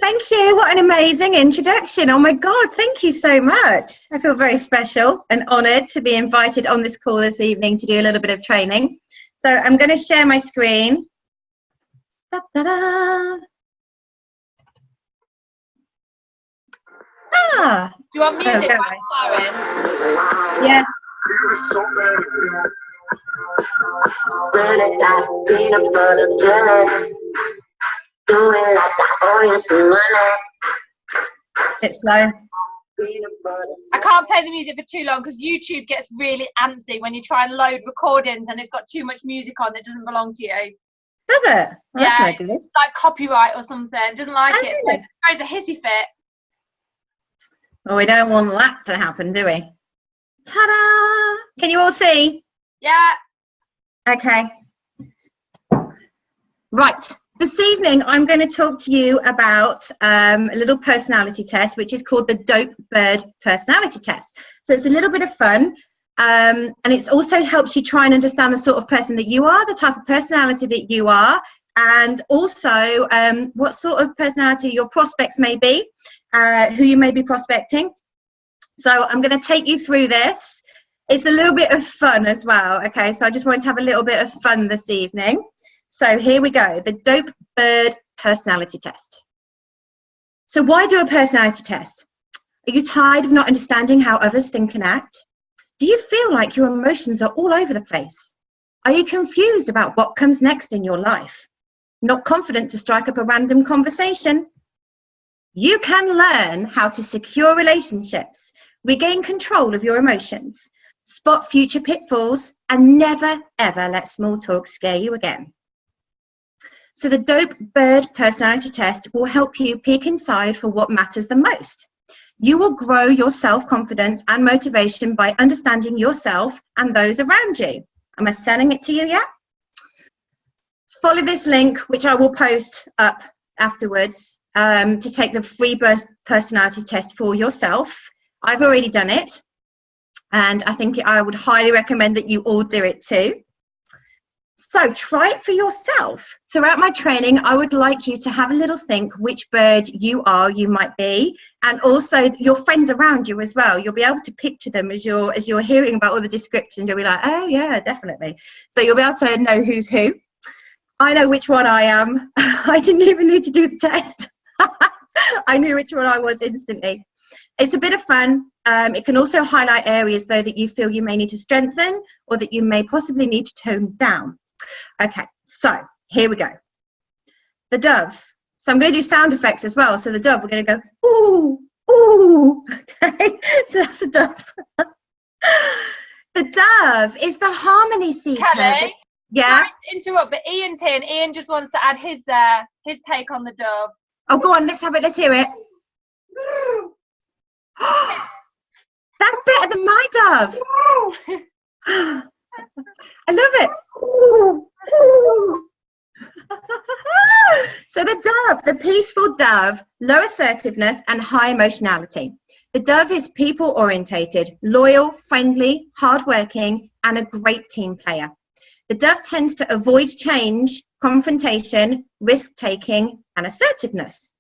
Thank you. What an amazing introduction. Oh my God, thank you so much. I feel very special and honoured to be invited on this call this evening to do a little bit of training. So I'm going to share my screen. Da-da-da. Ah. Do you want music? Yeah. It's slow. I can't play the music for too long because YouTube gets really antsy when you try and load recordings and it's got too much music on that doesn't belong to you. Does it? Well, yeah, that's no good. it's like copyright or something. Doesn't like it. Really? So it throws a hissy fit. Well, we don't want that to happen, do we? Ta-da! Can you all see? Yeah. Okay. Right. This evening, I'm going to talk to you about a little personality test, which is called the Dope Bird Personality Test. So it's a little bit of fun, and it also helps you try and understand the sort of person that you are, the type of personality that you are, and also what sort of personality your prospects may be, who you may be prospecting. So I'm going to take you through this. It's a little bit of fun as well, okay? So I just wanted to have a little bit of fun this evening. So here we go, the Dope Bird Personality Test. So why do a personality test? Are you tired of not understanding how others think and act? Do you feel like your emotions are all over the place? Are you confused about what comes next in your life? Not confident to strike up a random conversation? You can learn how to secure relationships, regain control of your emotions, spot future pitfalls, and never ever let small talk scare you again. So the Dope Bird Personality Test will help you peek inside for what matters the most. You will grow your self-confidence and motivation by understanding yourself and those around you. Am I sending it to you yet? Follow this link, which I will post up afterwards, to take the free personality test for yourself. I've already done it, and I think I would highly recommend that you all do it too. So try it for yourself. Throughout my training, I would like you to have a little think which bird you might be, and also your friends around you as well. You'll be able to picture them as you're hearing about all the descriptions. You'll be like, oh yeah, definitely. So you'll be able to know who's who. I know which one I am. I didn't even need to do the test. I knew which one I was instantly. It's a bit of fun. It can also highlight areas though that you feel you may need to strengthen or that you may possibly need to tone down. Okay, so here we go. The dove. So I'm going to do sound effects as well. So the dove, we're going to go, ooh, ooh. Okay, so that's the dove. The dove is the harmony seeker. Kelly, yeah. Sorry to interrupt, but Ian's here, and Ian just wants to add his take on the dove. Oh, go on, let's have it. Let's hear it. That's better than my dove. I love it. Ooh, ooh. So the dove, the peaceful dove, low assertiveness and high emotionality. The dove is people orientated, loyal, friendly, hardworking, and a great team player. The dove tends to avoid change, confrontation, risk taking, and assertiveness.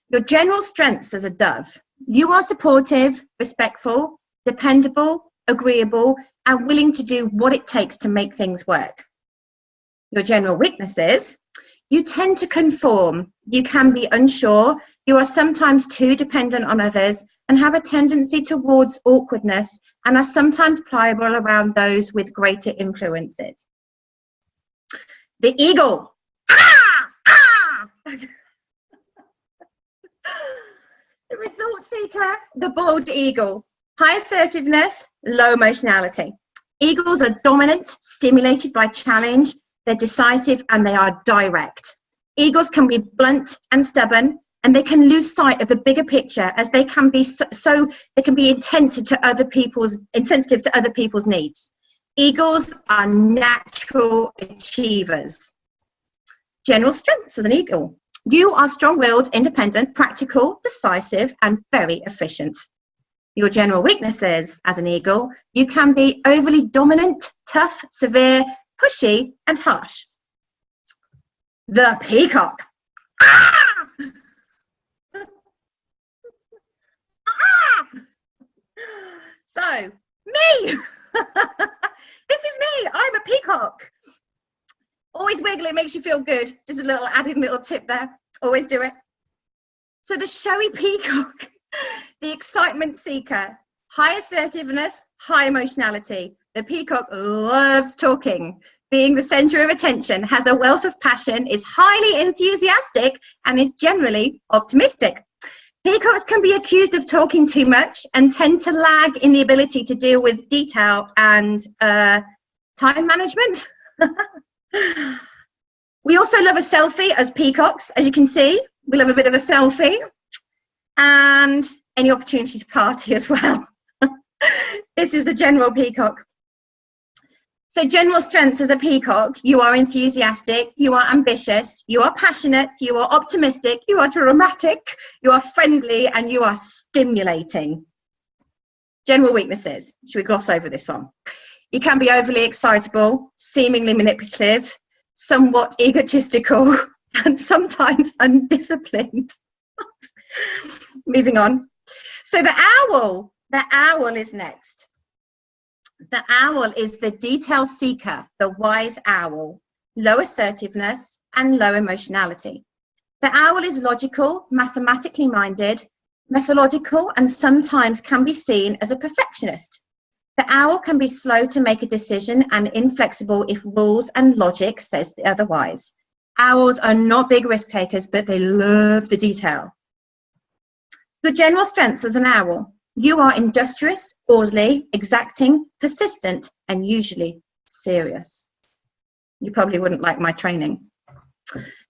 Your general strengths as a dove: you are supportive, respectful, dependable, agreeable, and willing to do what it takes to make things work. Your general weaknesses: you tend to conform, you can be unsure, you are sometimes too dependent on others and have a tendency towards awkwardness and are sometimes pliable around those with greater influences. The eagle. The result seeker, the bald eagle. High assertiveness, low emotionality. Eagles are dominant, stimulated by challenge, they're decisive, and they are direct. Eagles can be blunt and stubborn, and they can lose sight of the bigger picture as they can be they can be insensitive to other people's needs. Eagles are natural achievers. General strengths as an eagle: you are strong-willed, independent, practical, decisive, and very efficient. Your general weaknesses as an eagle: you can be overly dominant, tough, severe, pushy, and harsh. The peacock. So, me! This is me, I'm a peacock. Always wiggle, it makes you feel good. Just a little added little tip there. Always do it. So the showy peacock, the excitement seeker, high assertiveness, high emotionality. The peacock loves talking, being the center of attention, has a wealth of passion, is highly enthusiastic, and is generally optimistic. Peacocks can be accused of talking too much and tend to lag in the ability to deal with detail and time management. We also love a selfie as peacocks, as you can see. We love a bit of a selfie and any opportunity to party as well. This is the general peacock. So general strengths as a peacock: you are enthusiastic, you are ambitious, you are passionate, you are optimistic, you are dramatic, you are friendly, and you are stimulating. General weaknesses. Should we gloss over this one? You can be overly excitable, seemingly manipulative, somewhat egotistical, and sometimes undisciplined. Moving on. So the owl is next. The owl is the detail seeker, the wise owl, low assertiveness and low emotionality. The owl is logical, mathematically minded, methodical, and sometimes can be seen as a perfectionist. The owl can be slow to make a decision and inflexible if rules and logic says otherwise. Owls are not big risk takers, but they love the detail. The general strengths as an owl: you are industrious, orderly, exacting, persistent, and usually serious. You probably wouldn't like my training.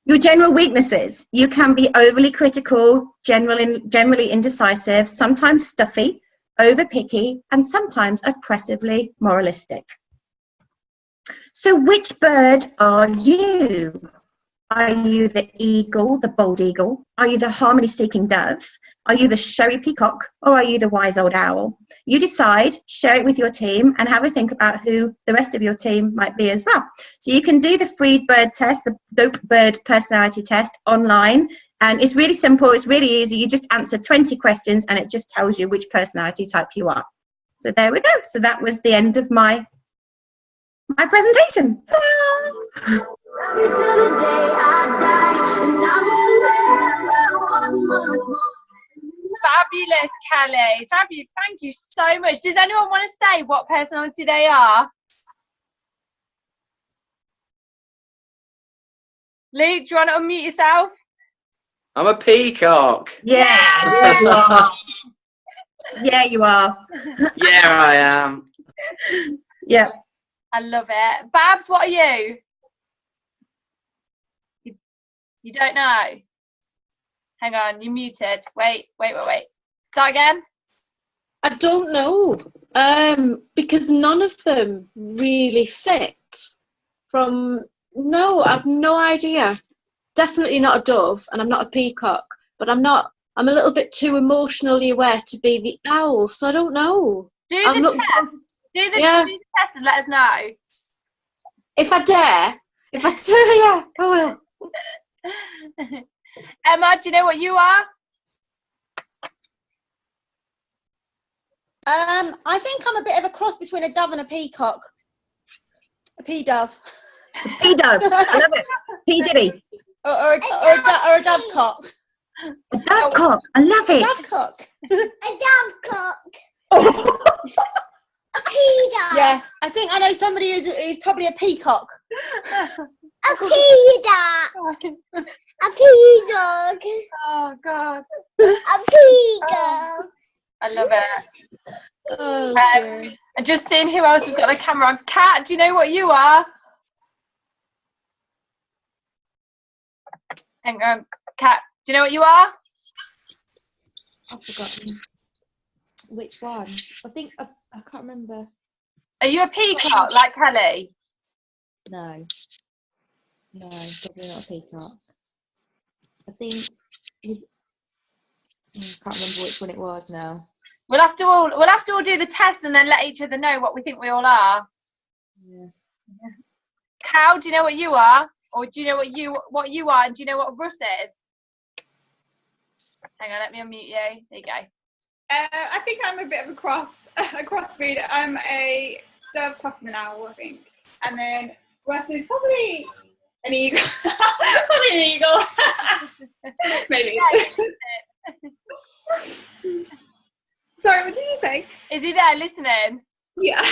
Your general weaknesses: you can be overly critical, generally indecisive, sometimes stuffy, over picky, and sometimes oppressively moralistic. So which bird are you? Are you the eagle, the bold eagle? Are you the harmony-seeking dove? Are you the showy peacock, or are you the wise old owl? You decide, share it with your team, and have a think about who the rest of your team might be as well. So you can do the free bird test, the dope bird personality test online, and it's really simple, it's really easy. You just answer 20 questions and it just tells you which personality type you are. So there we go. So that was the end of my presentation. Fabulous, Kelly. Fabulous. Thank you so much. Does anyone want to say what personality they are? Luke, do you want to unmute yourself? I'm a peacock. Yeah, you are. Yeah, you are. Yeah, I am. Yeah. I love it. Babs, what are you? You don't know? Hang on, you're muted. Wait. Start again. I don't know, because none of them really fit. No, I've no idea. Definitely not a dove, and I'm not a peacock, but I'm a little bit too emotionally aware to be the owl, so I don't know. Do the test and let us know. If I dare. If I do, yeah, I will. Emma, do you know what you are? I think I'm a bit of a cross between a dove and a peacock. A pea dove. Pea dove. I love it. Pea diddy. Or a dovecock. A dovecock. I love it. A dovecock. A dovecock. A pea dove. Yeah, I think I know somebody who's probably a peacock. A pea dove. A pea dog. Oh, God. A peacock. I love it. Oh, and just seeing who else has got the camera on. Kat, do you know what you are? Hang on. Kat, do you know what you are? I've forgotten. Which one? I think I can't remember. Are you a peacock like Kelly? No, probably not a peacock. I think I can't remember which one it was now. We'll have to all do the test and then let each other know what we think we all are. Yeah. Cal, do you know what you are? Or do you know what you are, and do you know what Russ is? Hang on, let me unmute you. There you go. I think I'm a bit of a crossbreed. I'm a dove crossed with an owl, I think. And then Russ is probably an eagle. Probably an eagle. Maybe. Sorry, what did you say? Is he there listening? Yeah.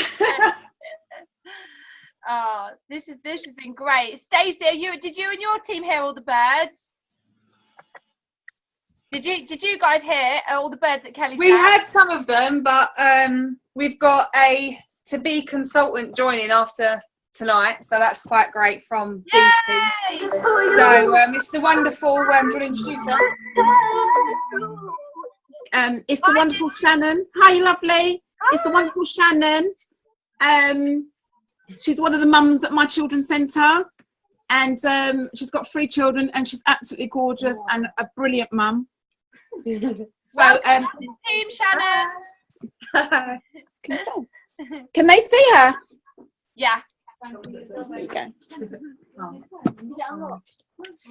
Oh, this has been great. Stacey, did you and your team hear all the birds? Did you guys hear all the birds that Kelly said? We had some of them, but we've got a to-be consultant joining after tonight, so that's quite great from Dee's team. So it's the wonderful, do you want to introduce her? It's the wonderful Shannon. Hi, lovely. It's the wonderful Shannon. She's one of the mums at my children's centre, and she's got 3 children, and she's absolutely gorgeous and a brilliant mum. So, team Shannon. Can they see her? Yeah. There you go.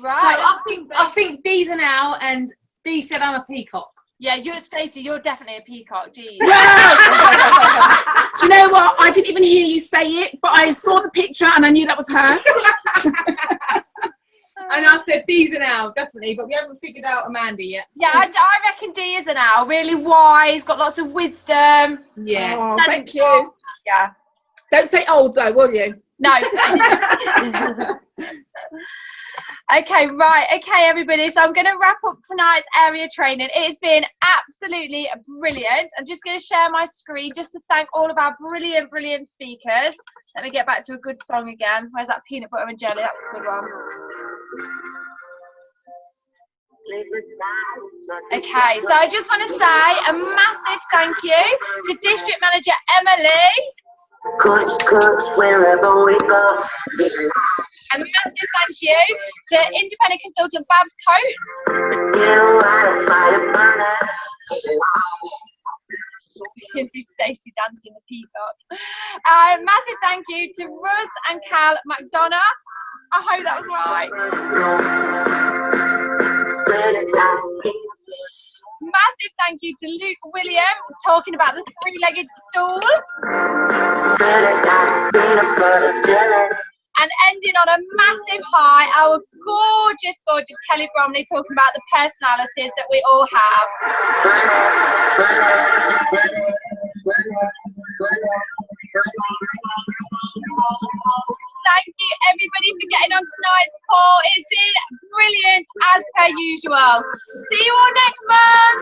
Right. So I think these are now, and Dee said I'm a peacock. Yeah, Stacey, you're definitely a peacock, geez. Do you know what? I didn't even hear you say it, but I saw the picture and I knew that was her. And I said these are now, definitely, but we haven't figured out Amanda yet. Yeah, I reckon Dee is an owl. Really wise, got lots of wisdom. Yeah. Oh, thank you. Yeah. Don't say old though, will you? No. Okay, right. Okay, everybody. So I'm going to wrap up tonight's area training. It has been absolutely brilliant. I'm just going to share my screen just to thank all of our brilliant, brilliant speakers. Let me get back to a good song again. Where's that peanut butter and jelly? That was a good one. Okay, so I just want to say a massive thank you to District Manager Emily. Coach, wherever we go. A massive thank you to independent consultant Babs Coates. You see Stacey dancing the peacock. Massive thank you to Russ&Cal Mcdonagh. I hope that was right. Massive thank you to Luke William talking about the 3-legged stool. And ending on a massive high, our gorgeous, gorgeous Kelly Bromley talking about the personalities that we all have. Thank you, everybody, for getting on tonight's call. It's been brilliant, as per usual. See you all next month.